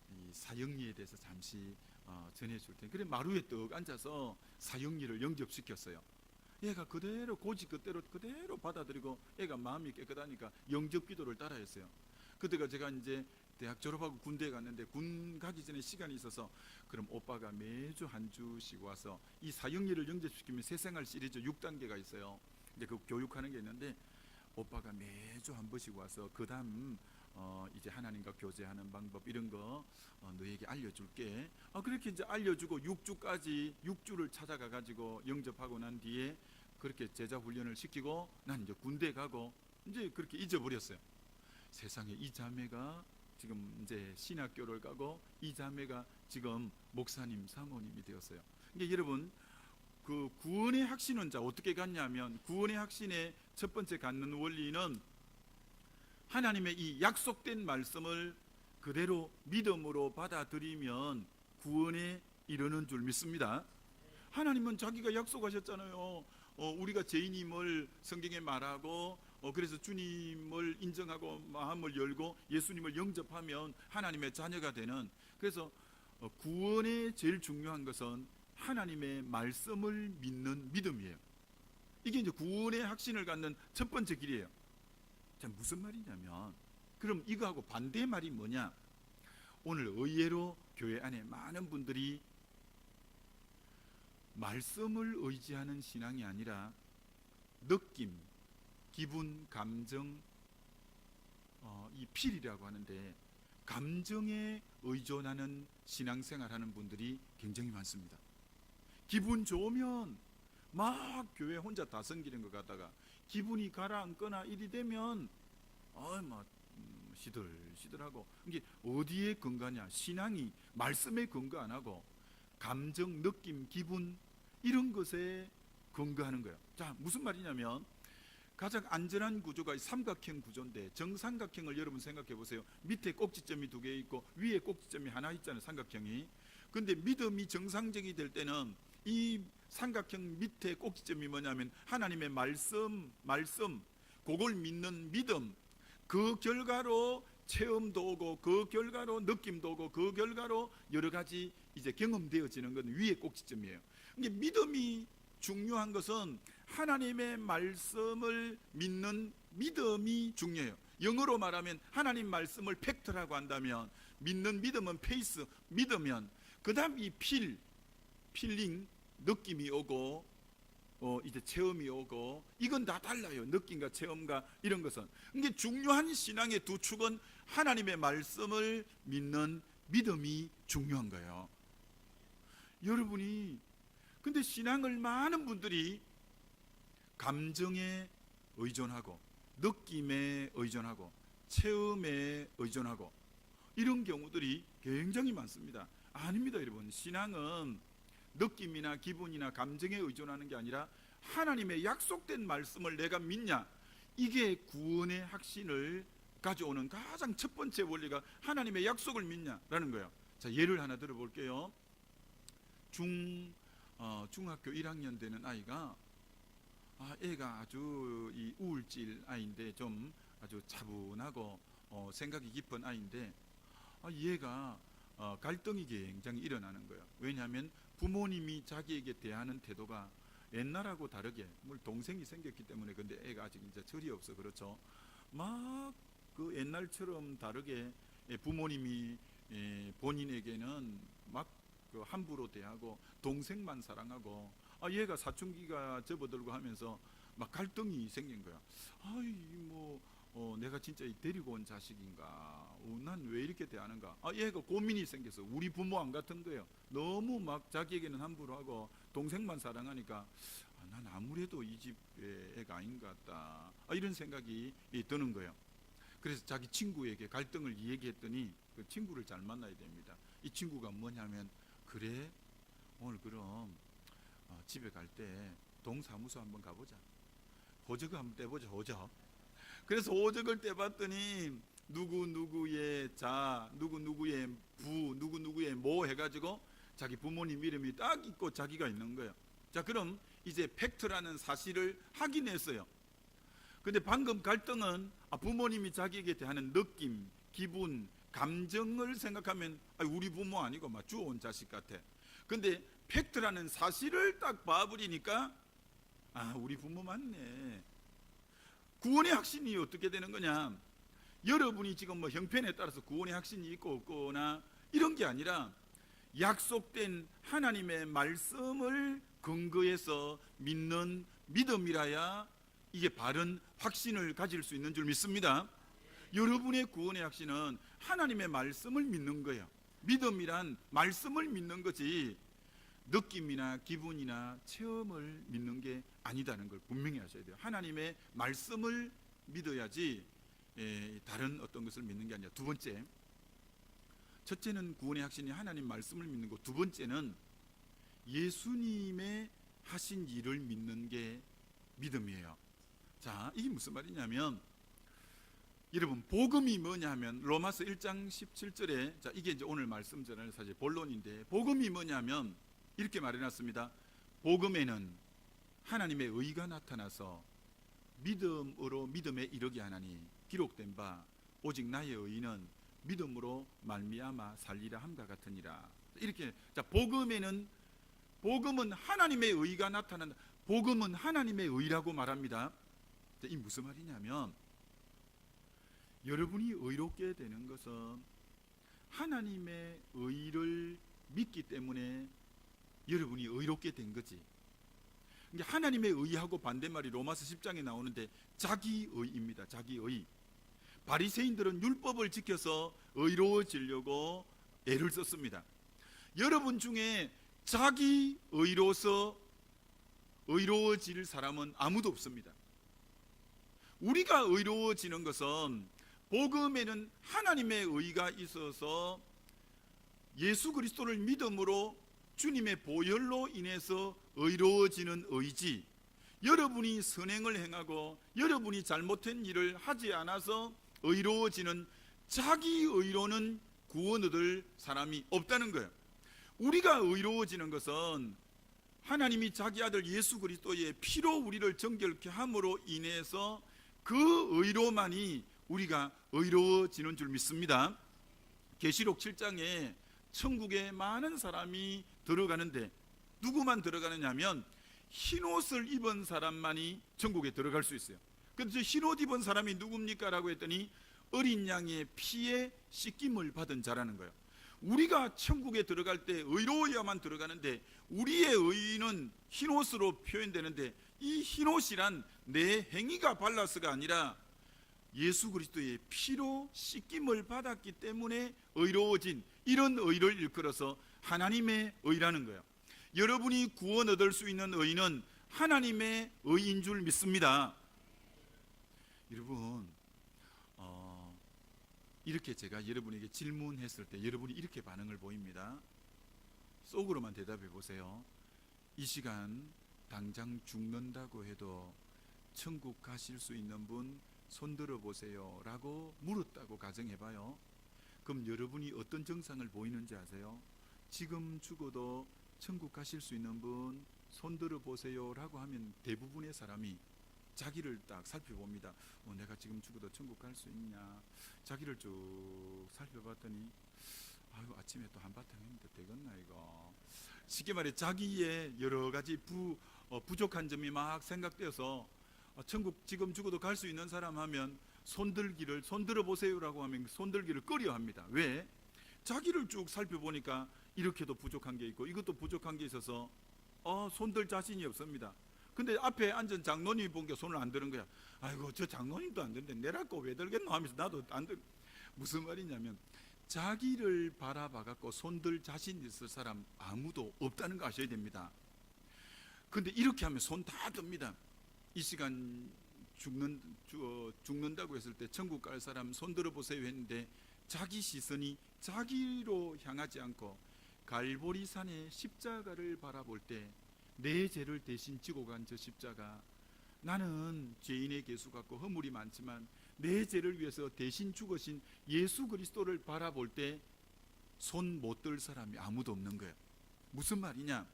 이 사형리에 대해서 잠시 전해줄 테니, 그래 마루에 떡 앉아서 사형리를 영접시켰어요. 얘가 그대로 고지 그대로 받아들이고, 얘가 마음이 깨끗하니까 영접 기도를 따라했어요. 그때가 제가 이제 대학 졸업하고 군대에 갔는데, 군 가기 전에 시간이 있어서, 그럼 오빠가 매주 한 주씩 와서 이 사형리를 영접시키면 새생활 시리즈 6단계가 있어요. 이제 그 교육하는 게 있는데, 오빠가 매주 한 번씩 와서 그 다음 이제 하나님과 교제하는 방법 이런 거 너에게 알려줄게. 그렇게 이제 알려주고 6주를 찾아가 가지고 영접하고 난 뒤에 그렇게 제자 훈련을 시키고 난 이제 군대 가고, 이제 그렇게 잊어버렸어요. 세상에 이 자매가 지금 이제 신학교를 가고 이 자매가 지금 목사님, 사모님이 되었어요. 그러니까 여러분, 그 구원의 확신은 자 어떻게 갖냐면, 구원의 확신의 첫 번째 갖는 원리는 하나님의 이 약속된 말씀을 그대로 믿음으로 받아들이면 구원에 이르는 줄 믿습니다. 하나님은 자기가 약속하셨잖아요. 우리가 죄인임을 성경에 말하고, 그래서 주님을 인정하고 마음을 열고 예수님을 영접하면 하나님의 자녀가 되는, 그래서 구원의 제일 중요한 것은 하나님의 말씀을 믿는 믿음이에요. 이게 이제 구원의 확신을 갖는 첫 번째 길이에요. 자, 무슨 말이냐면, 그럼 이거하고 반대의 말이 뭐냐? 오늘 의외로 교회 안에 많은 분들이 말씀을 의지하는 신앙이 아니라 느낌, 기분, 감정, 이 필이라고 하는데 감정에 의존하는 신앙생활하는 분들이 굉장히 많습니다. 기분 좋으면 막 교회 혼자 다성기는 것 같다가 기분이 가라앉거나 일이 되면 막 시들시들하고, 이게 어디에 근거냐? 신앙이 말씀에 근거 안 하고 감정, 느낌, 기분 이런 것에 근거하는 거예요. 자, 무슨 말이냐면, 가장 안전한 구조가 삼각형 구조인데, 정삼각형을 여러분 생각해 보세요. 밑에 꼭지점이 2개 있고 위에 꼭지점이 하나 있잖아요, 삼각형이. 근데 믿음이 정상적이 될 때는 이 삼각형 밑에 꼭지점이 뭐냐면 하나님의 말씀, 그걸 믿는 믿음, 그 결과로 체험도 오고 그 결과로 느낌도 오고 그 결과로 여러 가지 이제 경험되어지는 건 위에 꼭지점이에요. 그러니까 믿음이 중요한 것은 하나님의 말씀을 믿는 믿음이 중요해요. 영어로 말하면 하나님 말씀을 팩트라고 한다면, 믿는 믿음은 페이스, 믿으면 그 다음 이 필링, 느낌이 오고 이제 체험이 오고, 이건 다 달라요. 느낌과 체험과 이런 것은. 이게 중요한 신앙의 두 축은 하나님의 말씀을 믿는 믿음이 중요한 거예요. 여러분이 근데 신앙을 많은 분들이 감정에 의존하고 느낌에 의존하고 체험에 의존하고 이런 경우들이 굉장히 많습니다. 아닙니다, 여러분. 신앙은 느낌이나 기분이나 감정에 의존하는 게 아니라 하나님의 약속된 말씀을 내가 믿냐, 이게 구원의 확신을 가져오는 가장 첫 번째 원리가 하나님의 약속을 믿냐라는 거예요. 자, 예를 하나 들어볼게요. 중학교 1학년 되는 아이가, 애가 아주 이 우울질 아이인데 좀 아주 차분하고 생각이 깊은 아이인데, 얘가 갈등이 굉장히 일어나는 거예요. 왜냐하면 부모님이 자기에게 대하는 태도가 옛날하고 다르게, 물론 동생이 생겼기 때문에, 근데 애가 아직 이제 철이 없어, 그렇죠. 막 그 옛날처럼 다르게 부모님이 본인에게는 막 그 함부로 대하고 동생만 사랑하고, 얘가 사춘기가 접어들고 하면서 막 갈등이 생긴 거야. 내가 진짜 데리고 온 자식인가? 난 왜 이렇게 대하는가? 얘가 고민이 생겼어. 우리 부모 안 같은 거예요. 너무 막 자기에게는 함부로 하고 동생만 사랑하니까 난 아무래도 이 집의 애가 아닌 것 같다. 이런 생각이 드는 거예요. 그래서 자기 친구에게 갈등을 얘기했더니, 그 친구를 잘 만나야 됩니다. 이 친구가 뭐냐면, 그래 오늘 그럼 집에 갈 때 동사무소 한번 가보자. 호적을 한번 떼보자, 호적. 그래서 호적을 떼봤더니 누구누구의 자, 누구누구의 부, 누구누구의 모 해가지고 자기 부모님 이름이 딱 있고 자기가 있는 거예요. 자, 그럼 이제 팩트라는 사실을 확인했어요. 근데 방금 갈등은 부모님이 자기에게 대하는 느낌, 기분, 감정을 생각하면 우리 부모 아니고 막 주워온 자식 같아. 근데 팩트라는 사실을 딱 봐버리니까 우리 부모 맞네. 구원의 확신이 어떻게 되는 거냐? 여러분이 지금 뭐 형편에 따라서 구원의 확신이 있고 없거나 이런 게 아니라 약속된 하나님의 말씀을 근거해서 믿는 믿음이라야 이게 바른 확신을 가질 수 있는 줄 믿습니다. 여러분의 구원의 확신은 하나님의 말씀을 믿는 거예요. 믿음이란 말씀을 믿는 거지 느낌이나 기분이나 체험을 믿는 게 아니다는 걸 분명히 하셔야 돼요. 하나님의 말씀을 믿어야지 다른 어떤 것을 믿는 게 아니라, 두 번째, 첫째는 구원의 확신이 하나님 말씀을 믿는 거, 두 번째는 예수님의 하신 일을 믿는 게 믿음이에요. 자, 이게 무슨 말이냐면, 여러분, 복음이 뭐냐 하면 로마서 1장 17절에, 자, 이게 이제 오늘 말씀 전할 사실 본론인데, 복음이 뭐냐면 이렇게 말해놨습니다. 복음에는 하나님의 의가 나타나서 믿음으로 믿음에 이르게 하나니 기록된 바 오직 나의 의는 믿음으로 말미암아 살리라 함과 같으니라. 이렇게, 자, 복음은 하나님의 의가 나타난다. 복음은 하나님의 의라고 말합니다. 자, 이 무슨 말이냐면, 여러분이 의롭게 되는 것은 하나님의 의를 믿기 때문에 여러분이 의롭게 된 거지. 하나님의 의하고 반대말이 로마서 10장에 나오는데 자기의입니다. 자기의. 바리새인들은 율법을 지켜서 의로워지려고 애를 썼습니다. 여러분 중에 자기 의로서 의로워질 사람은 아무도 없습니다. 우리가 의로워지는 것은 복음에는 하나님의 의가 있어서 예수 그리스도를 믿음으로 주님의 보혈로 인해서 의로워지는 의지, 여러분이 선행을 행하고 여러분이 잘못된 일을 하지 않아서 의로워지는 자기 의로는 구원 얻을 사람이 없다는 거예요. 우리가 의로워지는 것은 하나님이 자기 아들 예수 그리스도의 피로 우리를 정결케 함으로 인해서 그 의로만이 우리가 의로워지는 줄 믿습니다. 계시록 7장에 천국에 많은 사람이 들어가는데 누구만 들어가느냐 하면 흰옷을 입은 사람만이 천국에 들어갈 수 있어요. 그런데 흰옷 입은 사람이 누굽니까? 라고 했더니 어린 양의 피에 씻김을 받은 자라는 거예요. 우리가 천국에 들어갈 때 의로워야만 들어가는데, 우리의 의는 흰옷으로 표현되는데, 이 흰옷이란 내 행위가 발라서가 아니라 예수 그리스도의 피로 씻김을 받았기 때문에 의로워진, 이런 의를 일컬어서 하나님의 의라는 거예요. 여러분이 구원 얻을 수 있는 의는 하나님의 의인 줄 믿습니다. 여러분, 이렇게 제가 여러분에게 질문했을 때 여러분이 이렇게 반응을 보입니다. 속으로만 대답해 보세요. 이 시간 당장 죽는다고 해도 천국 가실 수 있는 분 손들어 보세요 라고 물었다고 가정해봐요. 그럼 여러분이 어떤 증상을 보이는지 아세요? 지금 죽어도 천국 가실 수 있는 분 손들어 보세요 라고 하면 대부분의 사람이 자기를 딱 살펴봅니다. 내가 지금 죽어도 천국 갈 수 있냐? 자기를 쭉 살펴봤더니 아유, 아침에 또 한바탕 했는데 되겠나 이거. 쉽게 말해 자기의 여러 가지 부족한 점이 막 생각되어서 천국 지금 죽어도 갈 수 있는 사람 하면 손들어 보세요라고 하면 손들기를 꺼려합니다. 왜? 자기를 쭉 살펴보니까 이렇게도 부족한 게 있고 이것도 부족한 게 있어서 손들 자신이 없습니다. 근데 앞에 앉은 장로님이 본 게 손을 안 드는 거야. 아이고, 저 장로님도 안 드는데 내라고 왜 들겠노 하면서 나도 안 들. 무슨 말이냐면 자기를 바라봐갖고 손들 자신 있을 사람 아무도 없다는 거 아셔야 됩니다. 근데 이렇게 하면 손 다 듭니다. 이 시간 죽는다고 했을 때 천국 갈 사람 손들어 보세요 했는데 자기 시선이 자기로 향하지 않고 갈보리산의 십자가를 바라볼 때 내 죄를 대신 지고 간 저 십자가, 나는 죄인의 개수 같고 허물이 많지만 내 죄를 위해서 대신 죽으신 예수 그리스도를 바라볼 때 손 못 들 사람이 아무도 없는 거예요. 무슨 말이냐?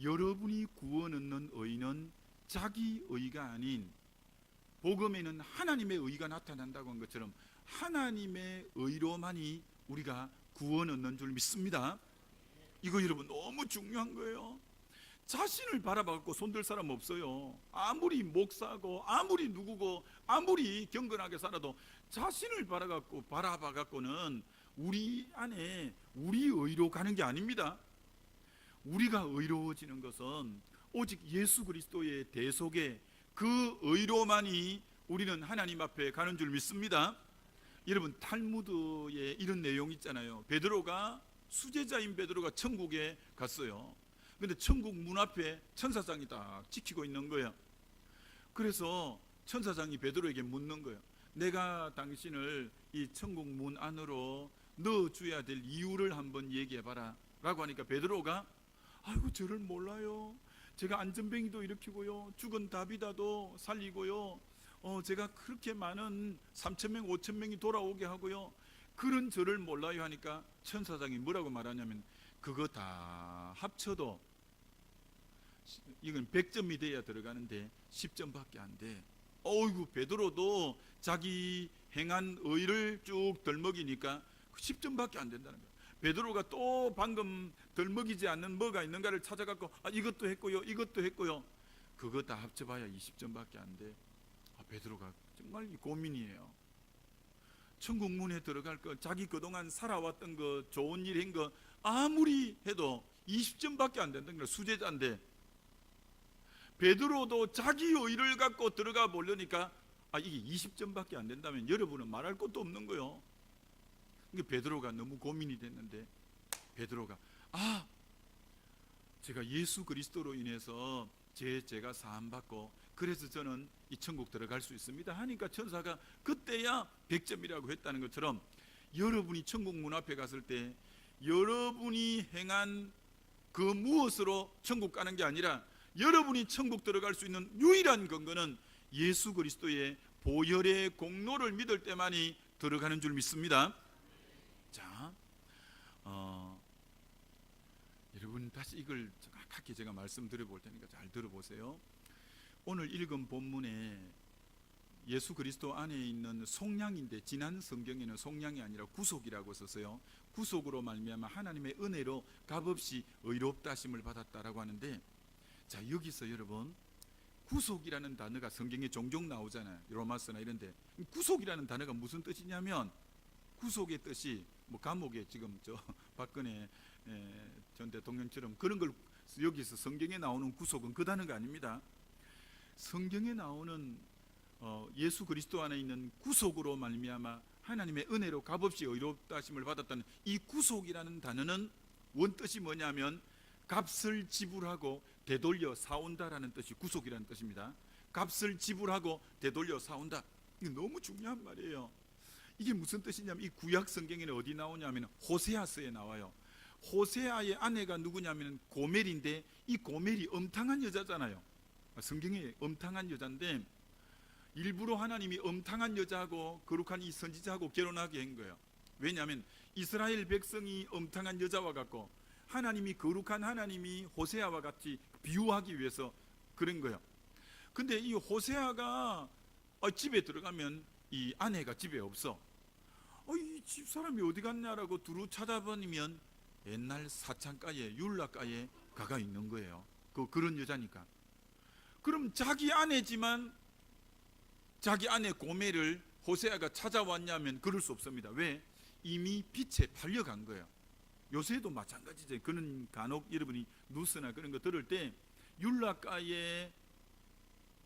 여러분이 구원 얻는 의는 자기 의가 아닌 복음에는 하나님의 의가 나타난다고 한 것처럼 하나님의 의로만이 우리가 구원 얻는 줄 믿습니다. 이거 여러분 너무 중요한 거예요. 자신을 바라봐갖고 손들 사람 없어요. 아무리 목사고 아무리 누구고 아무리 경건하게 살아도 자신을 바라봐갖고는 우리 안에 우리 의로 가는 게 아닙니다. 우리가 의로워지는 것은 오직 예수 그리스도의 대속에 그 의로만이 우리는 하나님 앞에 가는 줄 믿습니다. 여러분, 탈무드에 이런 내용이 있잖아요. 수제자인 베드로가 천국에 갔어요. 근데 천국 문 앞에 천사장이 딱 지키고 있는 거예요. 그래서 천사장이 베드로에게 묻는 거예요. 내가 당신을 이 천국 문 안으로 넣어줘야 될 이유를 한번 얘기해봐라 라고 하니까 베드로가 아이고 저를 몰라요. 제가 안전뱅이도 일으키고요, 죽은 다비다도 살리고요, 제가 그렇게 많은 3,000명 5,000명이 돌아오게 하고요, 그런 저를 몰라요 하니까 천사장이 뭐라고 말하냐면 그거 다 합쳐도 이건 100점이 돼야 들어가는데 10점밖에 안 돼. 어이구, 베드로도 자기 행한 의를 쭉 덜먹이니까 10점밖에 안 된다는 거예요. 베드로가 또 방금 덜먹이지 않는 뭐가 있는가를 찾아갖고 이것도 했고요, 이것도 했고요, 그거 다 합쳐봐야 20점밖에 안 돼. 베드로가 정말 고민이에요. 천국 문에 들어갈 거, 자기 그동안 살아왔던 거, 좋은 일 한 거 아무리 해도 20점밖에 안 된다는 거예요. 수제자인데 베드로도 자기 의를 갖고 들어가 보려니까 이게 20점밖에 안 된다면 여러분은 말할 것도 없는 거예요. 그러니까 베드로가 너무 고민이 됐는데 베드로가 제가 예수 그리스도로 인해서 죄가 사함받고 그래서 저는 이 천국 들어갈 수 있습니다 하니까 천사가 그때야 100점이라고 했다는 것처럼 여러분이 천국 문 앞에 갔을 때 여러분이 행한 그 무엇으로 천국 가는 게 아니라 여러분이 천국 들어갈 수 있는 유일한 근거는 예수 그리스도의 보혈의 공로를 믿을 때만이 들어가는 줄 믿습니다. 자, 여러분 다시 이걸 정확하게 제가 말씀드려 볼 테니까 잘 들어보세요. 오늘 읽은 본문에 예수 그리스도 안에 있는 속량인데 지난 성경에는 속량이 아니라 구속이라고 썼어요. 구속으로 말미암아 하나님의 은혜로 값없이 의롭다 하심을 받았다라고 하는데, 자 여기서 여러분 구속이라는 단어가 성경에 종종 나오잖아요. 로마서나 이런데 구속이라는 단어가 무슨 뜻이냐면 구속의 뜻이 뭐 감옥에 지금 저 박근혜 전 대통령처럼 그런 걸 여기서 성경에 나오는 구속은 그 단어가 아닙니다. 성경에 나오는 예수 그리스도 안에 있는 구속으로 말미암아 하나님의 은혜로 값없이 의롭다 하심을 받았다는 이 구속이라는 단어는 원뜻이 뭐냐면 값을 지불하고 되돌려 사온다라는 뜻이 구속이라는 뜻입니다. 값을 지불하고 되돌려 사온다. 이게 너무 중요한 말이에요. 이게 무슨 뜻이냐면 이 구약 성경에는 어디 나오냐면 호세아서에 나와요. 호세아의 아내가 누구냐면 고멜인데 이 고멜이 엄탕한 여자잖아요. 성경에 엄탕한 여자인데 일부러 하나님이 엄탕한 여자하고 거룩한 이 선지자하고 결혼하게 한 거예요. 왜냐하면 이스라엘 백성이 엄탕한 여자와 같고 하나님이 거룩한 하나님이 호세아와 같이 비유하기 위해서 그런 거예요. 근데 이 호세아가 집에 들어가면 이 아내가 집에 없어. 이 집사람이 어디 갔냐라고 두루 찾아보면 옛날 사창가에 율라가에 가가 있는 거예요. 그런 여자니까. 그럼 자기 아내지만 자기 아내 고멜을 호세아가 찾아왔냐면 그럴 수 없습니다. 왜? 이미 빛에 팔려간 거예요. 요새도 마찬가지죠. 그는 간혹 여러분이 뉴스나 그런 거 들을 때 율라가에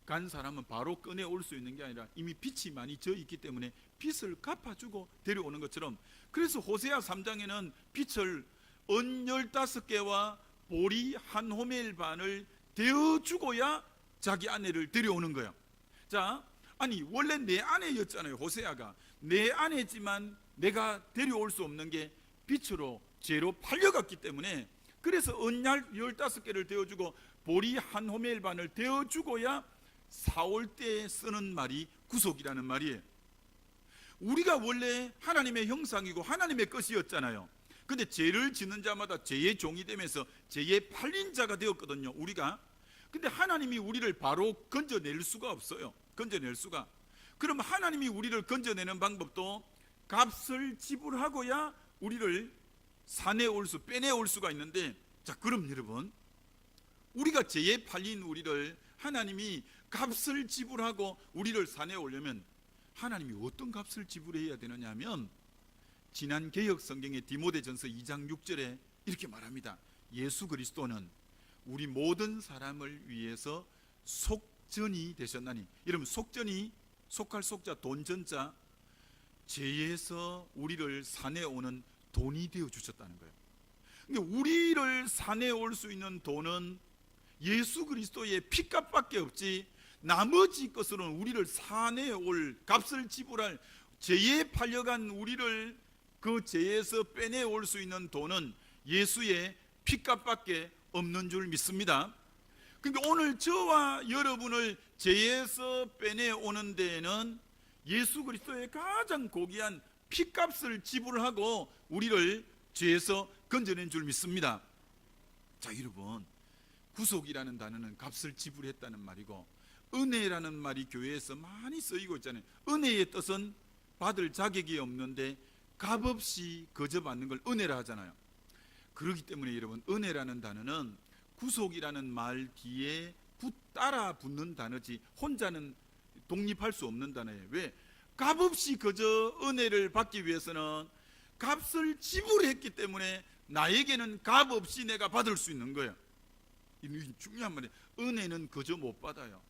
간 사람은 바로 꺼내올 수 있는 게 아니라 이미 빛이 많이 져 있기 때문에 빛을 갚아주고 데려오는 것처럼, 그래서 호세아 3장에는 빛을 은 15개와 보리 한 호멜 반을 데워주고야 자기 아내를 데려오는 거예요. 자, 아니 원래 내 아내였잖아요. 호세아가 내 아내지만 내가 데려올 수 없는 게 빛으로 죄로 팔려갔기 때문에, 그래서 은 15개를 데워주고 보리 한 호멜 반을 데워주고야 사올 때 쓰는 말이 구속이라는 말이에요. 우리가 원래 하나님의 형상이고 하나님의 것이었잖아요. 근데 죄를 짓는 자마다 죄의 종이 되면서 죄의 팔린 자가 되었거든요, 우리가. 근데 하나님이 우리를 바로 건져낼 수가 없어요. 건져낼 수가. 그럼 하나님이 우리를 건져내는 방법도 값을 지불하고야 우리를 사내올 수, 빼내올 수가 있는데, 자 그럼 여러분 우리가 죄에 팔린 우리를 하나님이 값을 지불하고 우리를 사내오려면 하나님이 어떤 값을 지불해야 되느냐 하면 지난 개역 성경의 디모데전서 2장 6절에 이렇게 말합니다. 예수 그리스도는 우리 모든 사람을 위해서 속전이 되셨나니. 여러분 속전이 속할 속자 돈전자, 죄에서 우리를 사내오는 돈이 되어 주셨다는 거예요. 그러니까 우리를 사내올 수 있는 돈은 예수 그리스도의 피값밖에 없지 나머지 것으로는 우리를 사내에 올 값을 지불할 죄에 팔려간 우리를 그 죄에서 빼내올 수 있는 돈은 예수의 피값밖에 없는 줄 믿습니다. 그러니까 오늘 저와 여러분을 죄에서 빼내오는 데에는 예수 그리스도의 가장 고귀한 피값을 지불하고 우리를 죄에서 건져낸 줄 믿습니다. 자, 여러분, 구속이라는 단어는 값을 지불했다는 말이고, 은혜라는 말이 교회에서 많이 쓰이고 있잖아요. 은혜의 뜻은 받을 자격이 없는데 값없이 거저 받는 걸 은혜라 하잖아요. 그렇기 때문에 여러분, 은혜라는 단어는 구속이라는 말 뒤에 따라 붙는 단어지 혼자는 독립할 수 없는 단어예요. 왜? 값없이 그저 은혜를 받기 위해서는 값을 지불했기 때문에 나에게는 값없이 내가 받을 수 있는 거예요. 이 중요한 말이에요. 은혜는 그저 못 받아요.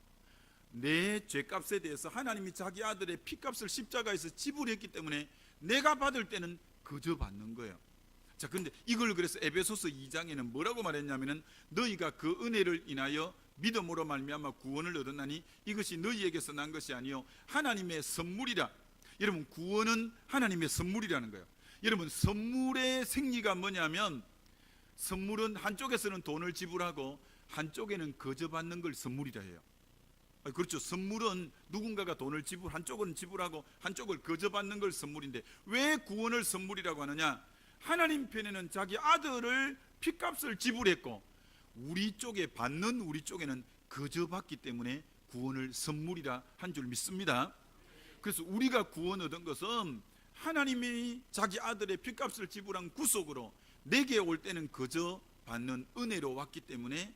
내 죄값에 대해서 하나님이 자기 아들의 피값을 십자가에서 지불했기 때문에 내가 받을 때는 그저 받는 거예요. 자, 근데 이걸 그래서 에베소서 2장에는 뭐라고 말했냐면은 너희가 그 은혜를 인하여 믿음으로 말미암아 구원을 얻었나니 이것이 너희에게서 난 것이 아니요 하나님의 선물이라. 여러분, 구원은 하나님의 선물이라는 거예요. 여러분, 선물의 생리가 뭐냐면, 선물은 한쪽에서는 돈을 지불하고 한쪽에는 거저 받는 걸 선물이라 해요. 그렇죠. 선물은 누군가가 돈을 한쪽은 지불하고 한쪽을 거저 받는 걸 선물인데, 왜 구원을 선물이라고 하느냐? 하나님 편에는 자기 아들을 피값을 지불했고 우리 쪽에 받는 우리 쪽에는 거저 받기 때문에 구원을 선물이라 한 줄 믿습니다. 그래서 우리가 구원 얻은 것은 하나님이 자기 아들의 피값을 지불한 구속으로 내게 올 때는 거저 받는 은혜로 왔기 때문에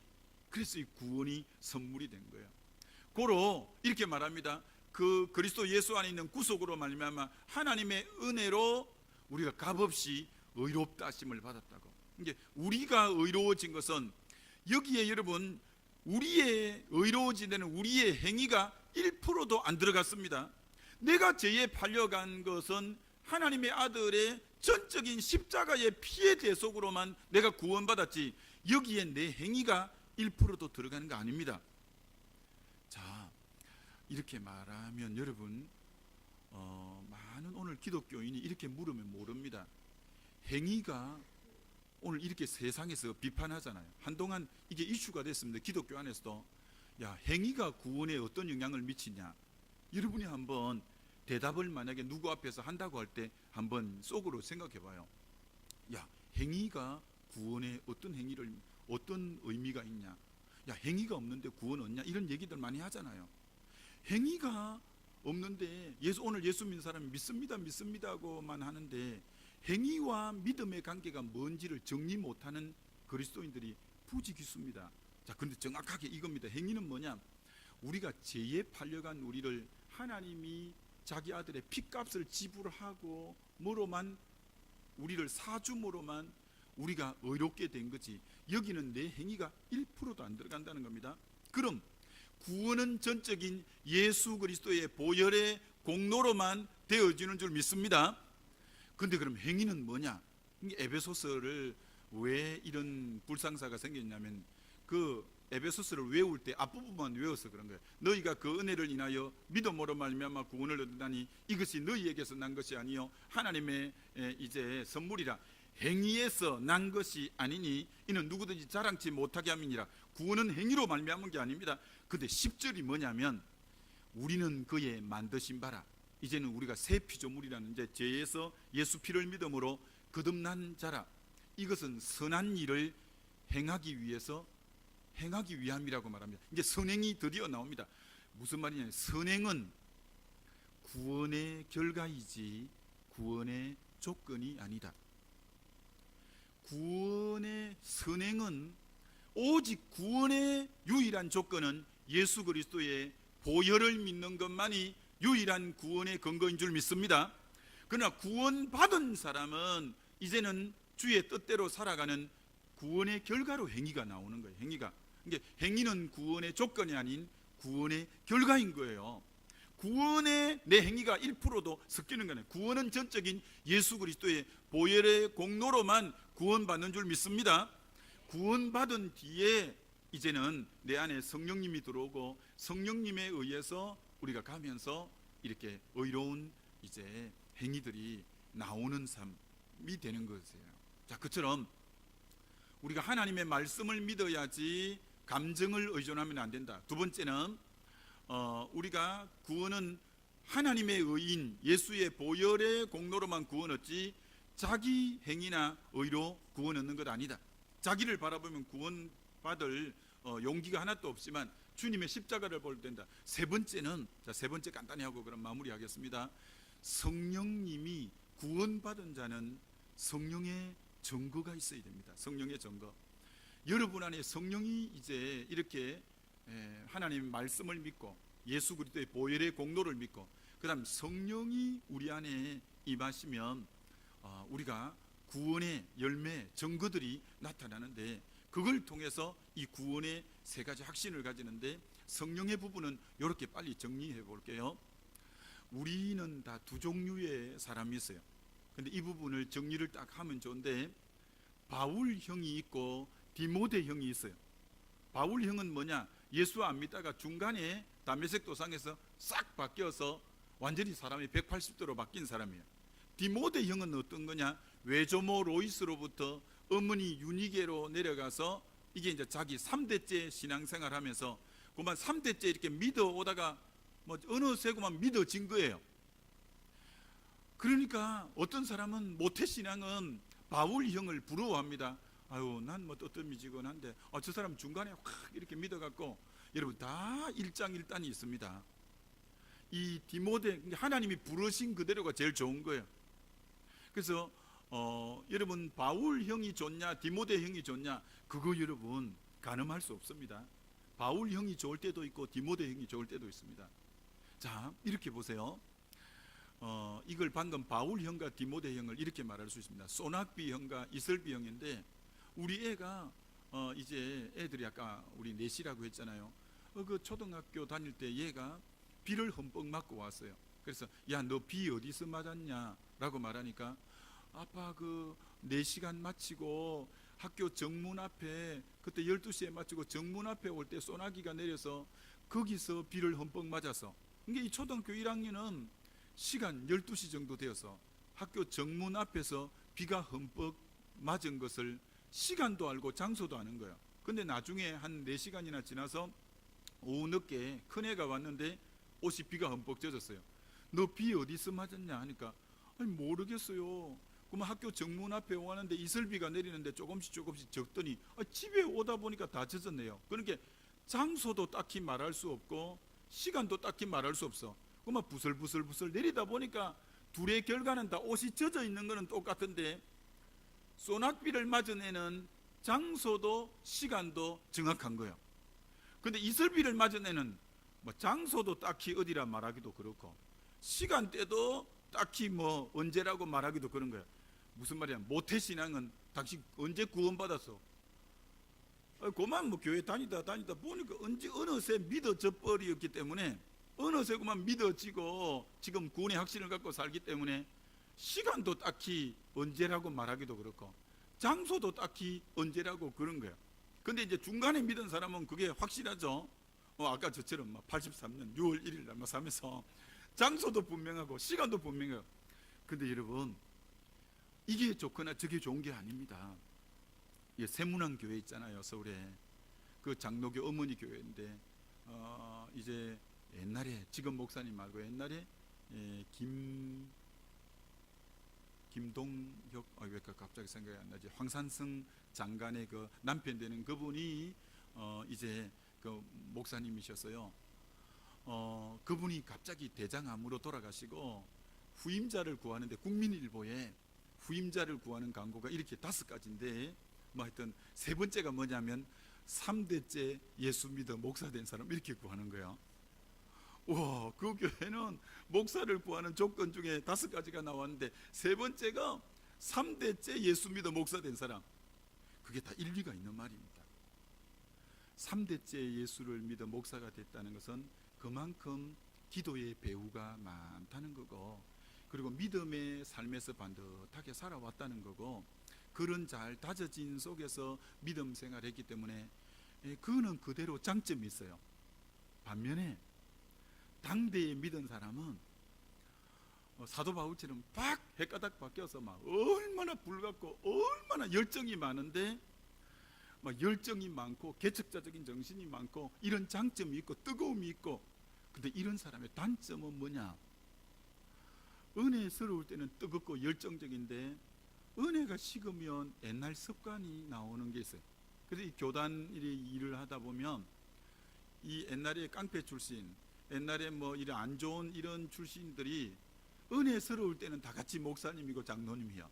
그래서 이 구원이 선물이 된 거예요. 고로 이렇게 말합니다. 그 그리스도 예수 안에 있는 구속으로 말미암아 하나님의 은혜로 우리가 값없이 의롭다 하심을 받았다고. 이게 우리가 의로워진 것은 여기에 여러분 우리의 의로워지는 우리의 행위가 1%도 안 들어갔습니다. 내가 죄에 팔려간 것은 하나님의 아들의 전적인 십자가의 피의 대속으로만 내가 구원받았지 여기에 내 행위가 1%도 들어가는 거 아닙니다. 자, 이렇게 말하면 여러분 많은 오늘 기독교인이 이렇게 물으면 모릅니다. 행위가 오늘 이렇게 세상에서 비판하잖아요. 한동안 이게 이슈가 됐습니다. 기독교 안에서도. 야, 행위가 구원에 어떤 영향을 미치냐? 여러분이 한번 대답을 만약에 누구 앞에서 한다고 할 때 한번 속으로 생각해 봐요. 야, 행위가 구원에 어떤 의미가 있냐? 야, 행위가 없는데 구원 없냐? 이런 얘기들 많이 하잖아요. 행위가 없는데 오늘 예수 믿는 사람이 믿습니다 하고만 하는데 행위와 믿음의 관계가 뭔지를 정리 못하는 그리스도인들이 부지기수입니다. 자, 근데 정확하게 이겁니다. 행위는 뭐냐? 우리가 죄에 팔려간 우리를 하나님이 자기 아들의 피값을 지불하고 뭐로만 우리를 사줌으로만 우리가 의롭게 된 거지 여기는 내 행위가 1%도 안 들어간다는 겁니다. 그럼 구원은 전적인 예수 그리스도의 보혈의 공로로만 되어지는 줄 믿습니다. 근데 그럼 행위는 뭐냐? 에베소서를 왜 이런 불상사가 생겼냐면 그 에베소서를 외울 때 앞부분만 외워서 그런 거예요. 너희가 그 은혜를 인하여 믿음으로 말미암아 구원을 얻으니 이것이 너희에게서 난 것이 아니요 하나님의 이제 선물이라. 행위에서 난 것이 아니니 이는 누구든지 자랑치 못하게 함이니라. 구원은 행위로 말미암은 게 아닙니다. 근데 10절이 뭐냐면 우리는 그의 만드신 바라. 이제는 우리가 새 피조물이라는 이제 죄에서 예수 피를 믿음으로 거듭난 자라. 이것은 선한 일을 행하기 위함이라고 말합니다. 이제 선행이 드디어 나옵니다. 무슨 말이냐? 선행은 구원의 결과이지 구원의 조건이 아니다. 구원의 선행은 오직 구원의 유일한 조건은 예수 그리스도의 보혈을 믿는 것만이 유일한 구원의 근거인 줄 믿습니다. 그러나 구원받은 사람은 이제는 주의 뜻대로 살아가는 구원의 결과로 행위가 나오는 거예요. 행위는 구원의 조건이 아닌 구원의 결과인 거예요. 구원에 내 행위가 1%도 섞이는 거예요. 구원은 전적인 예수 그리스도의 보혈의 공로로만 구원받는 줄 믿습니다. 구원받은 뒤에 이제는 내 안에 성령님이 들어오고 성령님에 의해서 우리가 가면서 이렇게 의로운 이제 행위들이 나오는 삶이 되는 것이에요. 자, 그처럼 우리가 하나님의 말씀을 믿어야지 감정을 의존하면 안 된다. 두 번째는 우리가 구원은 하나님의 의인 예수의 보혈의 공로로만 구원 얻지 자기 행위나 의로 구원 얻는 것 아니다. 자기를 바라보면 구원 받을 용기가 하나도 없지만 주님의 십자가를 볼 된다. 세 번째는, 자, 세 번째 간단히 하고 그럼 마무리하겠습니다. 성령님이 구원받은 자는 성령의 증거가 있어야 됩니다. 성령의 증거. 여러분 안에 성령이 이제 이렇게 하나님의 말씀을 믿고 예수 그리스도의 보혈의 공로를 믿고 그다음 성령이 우리 안에 임하시면 우리가 구원의 열매 증거들이 나타나는데, 그걸 통해서 이 구원의 세 가지 확신을 가지는데, 성령의 부분은 이렇게 빨리 정리해 볼게요. 우리는 다 두 종류의 사람이 있어요. 근데 이 부분을 정리를 딱 하면 좋은데, 바울 형이 있고 디모데 형이 있어요. 바울 형은 뭐냐? 예수 안 믿다가 중간에 다메섹 도상에서 싹 바뀌어서 완전히 사람이 180도로 바뀐 사람이에요. 디모데 형은 어떤 거냐? 외조모 로이스로부터 어머니 유니게로 내려가서 이게 이제 자기 3대째 신앙생활 하면서 그만 3대째 이렇게 믿어오다가 뭐 어느새 그만 믿어진 거예요. 그러니까 어떤 사람은 모태신앙은 바울 형을 부러워합니다. 아유, 난 뭐 뜨뜻미지근한데 저 사람 중간에 확 이렇게 믿어갖고, 여러분 다 일장일단이 있습니다. 이 디모데, 하나님이 부르신 그대로가 제일 좋은 거예요. 그래서 여러분 바울 형이 좋냐 디모데 형이 좋냐, 그거 여러분 가늠할 수 없습니다. 바울 형이 좋을 때도 있고 디모데 형이 좋을 때도 있습니다. 자, 이렇게 보세요. 이걸 방금 바울 형과 디모데 형을 이렇게 말할 수 있습니다. 소낙비 형과 이설비 형인데, 우리 애가 이제 애들이 아까 우리 넷이라고 했잖아요. 그 초등학교 다닐 때 얘가 비를 흠뻑 맞고 왔어요. 그래서 야, 너 비 어디서 맞았냐 라고 말하니까, 아빠 그 4시간 마치고 학교 정문 앞에, 그때 12시에 마치고 정문 앞에 올 때 소나기가 내려서 거기서 비를 흠뻑 맞아서. 이게 이 초등학교 1학년은 시간 12시 정도 되어서 학교 정문 앞에서 비가 흠뻑 맞은 것을 시간도 알고 장소도 아는 거예요. 근데 나중에 한 4시간이나 지나서 오후 늦게 큰애가 왔는데 옷이 비가 흠뻑 젖었어요. 너 비 어디서 맞았냐 하니까, 아니 모르겠어요. 그러면 학교 정문 앞에 오는데 이슬비가 내리는데 조금씩 젖더니 집에 오다 보니까 다 젖었네요. 그러니까 장소도 딱히 말할 수 없고 시간도 딱히 말할 수 없어. 그러면 부슬부슬 내리다 보니까 둘의 결과는 다 옷이 젖어 있는 거는 똑같은데, 소낙비를 맞은 애는 장소도 시간도 정확한 거예요. 근데 이슬비를 맞은 애는 뭐 장소도 딱히 어디라 말하기도 그렇고 시간대도 딱히 뭐 언제라고 말하기도 그런 거예요. 무슨 말이야? 모태신앙은 당신 언제 구원받았어? 그만 뭐 교회 다니다 보니까 언제 어느새 믿어져 버렸기 때문에, 어느새 그만 믿어지고 지금 구원의 확신을 갖고 살기 때문에 시간도 딱히 언제라고 말하기도 그렇고 장소도 딱히 언제라고 그런 거예요. 근데 이제 중간에 믿은 사람은 그게 확실하죠. 아까 저처럼 83년 6월 1일 날 사면서 장소도 분명하고 시간도 분명해요. 근데 여러분, 이게 좋거나 저게 좋은 게 아닙니다. 세문안 교회 있잖아요, 서울에. 그 장로교 어머니 교회인데 이제 옛날에, 지금 목사님 말고 옛날에 김동혁, 왜 갑자기 생각이 안 나지? 황산성 장관의 그 남편 되는 그분이 이제 그 목사님이셨어요. 그분이 갑자기 대장암으로 돌아가시고 후임자를 구하는데 국민일보에 후임자를 구하는 광고가 이렇게 5가지인데, 뭐 하여튼 세 번째가 뭐냐면 3대째 예수 믿어 목사 된 사람 이렇게 구하는 거예요. 와, 그 교회는 목사를 구하는 조건 중에 5가지가 나왔는데 세 번째가 3대째 예수 믿어 목사 된 사람. 그게 다 일리가 있는 말입니다. 3대째 예수를 믿어 목사가 됐다는 것은 그만큼 기도의 배우가 많다는 거고, 그리고 믿음의 삶에서 반듯하게 살아왔다는 거고, 그런 잘 다져진 속에서 믿음 생활했기 때문에 그거는 그대로 장점이 있어요. 반면에 당대에 믿은 사람은 사도 바울처럼 팍 해가닥 바뀌어서 막 얼마나 불같고 얼마나 열정이 많은데, 막 열정이 많고 개척자적인 정신이 많고 이런 장점이 있고 뜨거움이 있고, 근데 이런 사람의 단점은 뭐냐? 은혜스러울 때는 뜨겁고 열정적인데 은혜가 식으면 옛날 습관이 나오는 게 있어요. 그래서 이 교단 일을 하다 보면 이 옛날에 깡패 출신, 옛날에 뭐 이런 안 좋은 이런 출신들이 은혜스러울 때는 다 같이 목사님이고 장로님이야.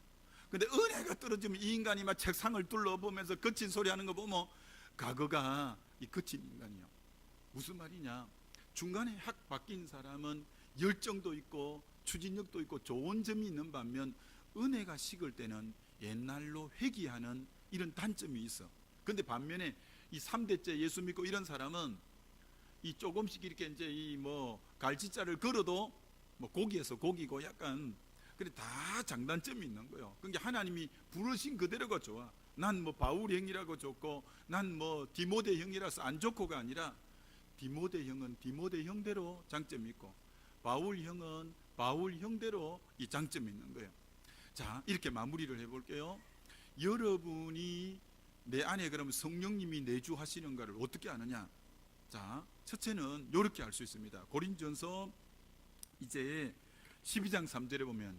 근데 은혜가 떨어지면 이 인간이 막 책상을 둘러보면서 거친 소리 하는 거 보면 과거가 이 거친 인간이야. 무슨 말이냐? 중간에 확 바뀐 사람은 열정도 있고 추진력도 있고 좋은 점이 있는 반면, 은혜가 식을 때는 옛날로 회귀하는 이런 단점이 있어. 근데 반면에 이 3대째 예수 믿고 이런 사람은 이 조금씩 이렇게 이제 이 뭐 갈치자를 걸어도 뭐 고기에서 고기고 약간 그래 다 장단점이 있는 거예요. 그러니까 하나님이 부르신 그대로가 좋아. 난 뭐 바울 형이라고 좋고 난 뭐 디모데 형이라서 안 좋고가 아니라, 디모데 형은 디모데 형대로 장점이 있고 바울 형은 바울 형대로 이 장점이 있는 거예요. 자, 이렇게 마무리를 해볼게요. 여러분이 내 안에 그럼 성령님이 내주하시는가를 어떻게 아느냐? 자, 첫째는 이렇게 알 수 있습니다. 고린전서 이제 12장 3절에 보면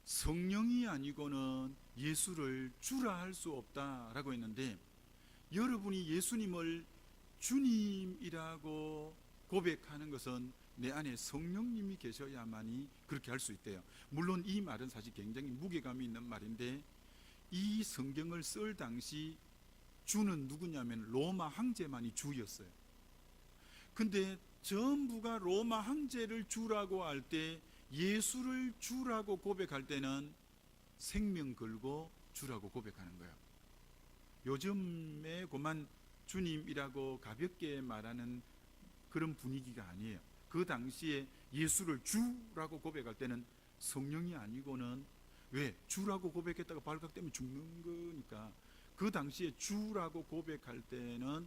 성령이 아니고는 예수를 주라 할 수 없다라고 했는데, 여러분이 예수님을 주님이라고 고백하는 것은 내 안에 성령님이 계셔야만이 그렇게 할 수 있대요. 물론 이 말은 사실 굉장히 무게감이 있는 말인데, 이 성경을 쓸 당시 주는 누구냐면 로마 황제만이 주였어요. 근데 전부가 로마 황제를 주라고 할 때, 예수를 주라고 고백할 때는 생명 걸고 주라고 고백하는 거예요. 요즘에 그만 주님이라고 가볍게 말하는 그런 분위기가 아니에요. 그 당시에 예수를 주라고 고백할 때는 성령이 아니고는, 왜? 주라고 고백했다가 발각되면 죽는 거니까 그 당시에 주라고 고백할 때는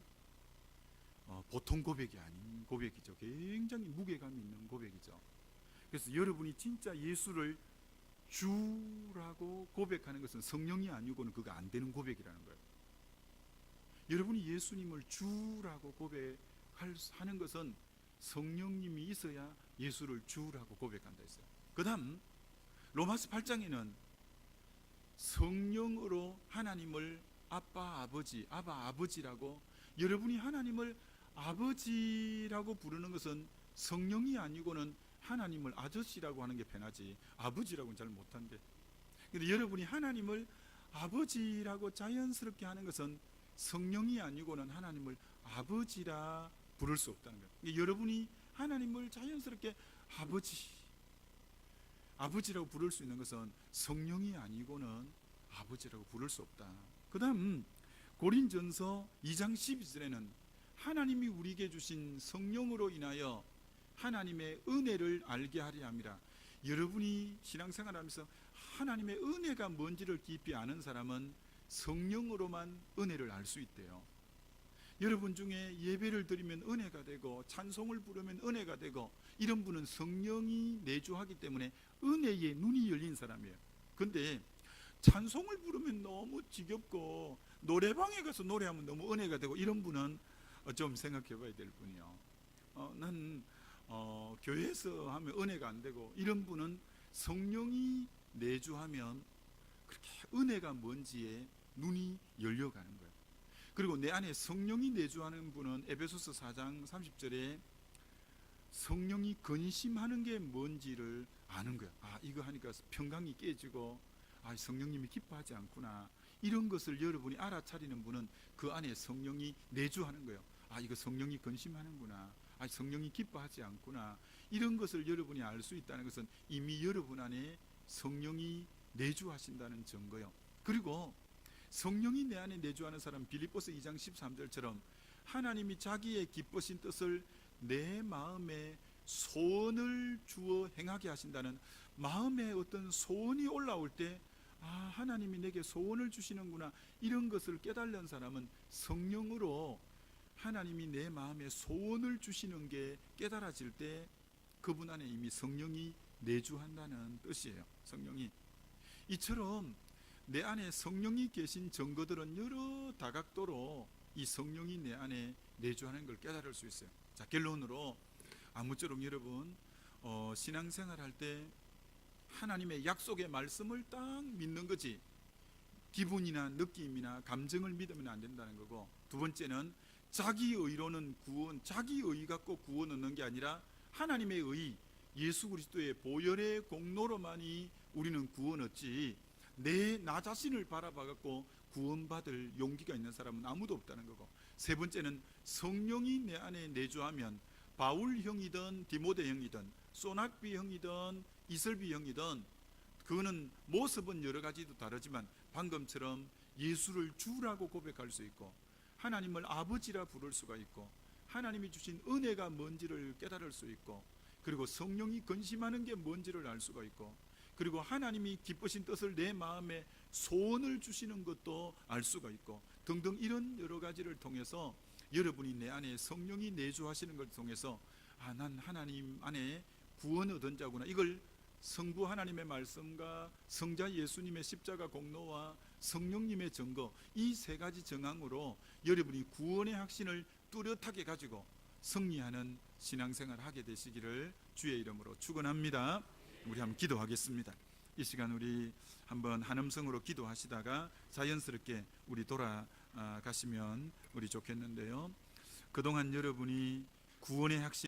보통 고백이 아닌 고백이죠. 굉장히 무게감이 있는 고백이죠. 그래서 여러분이 진짜 예수를 주라고 고백하는 것은 성령이 아니고는 그거 안 되는 고백이라는 거예요. 여러분이 예수님을 주라고 고백하는 것은 성령님이 있어야 예수를 주라고 고백한다 했어요. 그 다음 로마서 8장에는 성령으로 하나님을 아빠 아버지, 아바 아버지라고, 여러분이 하나님을 아버지라고 부르는 것은 성령이 아니고는 하나님을 아저씨라고 하는 게 편하지 아버지라고는 잘 못한대. 근데 여러분이 하나님을 아버지라고 자연스럽게 하는 것은 성령이 아니고는 하나님을 아버지라 부를 수 없다는 거예요. 여러분이 하나님을 자연스럽게 아버지라고 부를 수 있는 것은 성령이 아니고는 아버지라고 부를 수 없다. 그 다음 고린전서 2장 12절에는 하나님이 우리에게 주신 성령으로 인하여 하나님의 은혜를 알게 하려 함이라. 여러분이 신앙생활하면서 하나님의 은혜가 뭔지를 깊이 아는 사람은 성령으로만 은혜를 알 수 있대요. 여러분 중에 예배를 드리면 은혜가 되고 찬송을 부르면 은혜가 되고 이런 분은 성령이 내주하기 때문에 은혜의 눈이 열린 사람이에요. 근데 찬송을 부르면 너무 지겹고 노래방에 가서 노래하면 너무 은혜가 되고 이런 분은 좀 생각해 봐야 될 분이요. 난 교회에서 하면 은혜가 안 되고, 이런 분은 성령이 내주하면 그렇게 은혜가 뭔지에 눈이 열려가는 거예요. 그리고 내 안에 성령이 내주하는 분은 에베소서 4장 30절에 성령이 근심하는 게 뭔지를 아는 거야. 아, 이거 하니까 평강이 깨지고, 아, 성령님이 기뻐하지 않구나. 이런 것을 여러분이 알아차리는 분은 그 안에 성령이 내주하는 거예요. 아, 이거 성령이 근심하는구나. 아, 성령이 기뻐하지 않구나. 이런 것을 여러분이 알 수 있다는 것은 이미 여러분 안에 성령이 내주하신다는 증거요. 그리고 성령이 내 안에 내주하는 사람, 빌립보서 2장 13절처럼 하나님이 자기의 기쁘신 뜻을 내 마음에 소원을 주어 행하게 하신다는, 마음에 어떤 소원이 올라올 때 하나님이 내게 소원을 주시는구나, 이런 것을 깨달는 사람은 성령으로 하나님이 내 마음에 소원을 주시는 게 깨달아질 때 그분 안에 이미 성령이 내주한다는 뜻이에요. 성령이. 이처럼 내 안에 성령이 계신 증거들은 여러 다각도로 이 성령이 내 안에 내주하는 걸 깨달을 수 있어요. 자, 결론으로 아무쪼록 여러분 신앙생활 할 때 하나님의 약속의 말씀을 딱 믿는 거지, 기분이나 느낌이나 감정을 믿으면 안 된다는 거고, 두 번째는 자기 의로는 구원, 자기 의 갖고 구원 얻는 게 아니라 하나님의 의, 예수 그리스도의 보혈의 공로로만이 우리는 구원 얻지, 나 자신을 바라봐 갖고 구원받을 용기가 있는 사람은 아무도 없다는 거고, 세 번째는 성령이 내 안에 내주하면 바울 형이든 디모데 형이든 소낙비 형이든 이설비 형이든, 그거는 모습은 여러 가지도 다르지만 방금처럼 예수를 주라고 고백할 수 있고, 하나님을 아버지라 부를 수가 있고, 하나님이 주신 은혜가 뭔지를 깨달을 수 있고, 그리고 성령이 건심하는 게 뭔지를 알 수가 있고, 그리고 하나님이 기쁘신 뜻을 내 마음에 소원을 주시는 것도 알 수가 있고, 등등 이런 여러 가지를 통해서 여러분이 내 안에 성령이 내주하시는 걸 통해서 난 하나님 안에 구원 얻은 자구나, 이걸 성부 하나님의 말씀과 성자 예수님의 십자가 공로와 성령님의 증거, 이 세 가지 정황으로 여러분이 구원의 확신을 뚜렷하게 가지고 승리하는 신앙생활을 하게 되시기를 주의 이름으로 축원합니다. 우리 한번 기도하겠습니다. 이 시간 우리 한번 한음성으로 기도하시다가 자연스럽게 우리 돌아가시면 우리 좋겠는데요. 그동안 여러분이 구원의 확신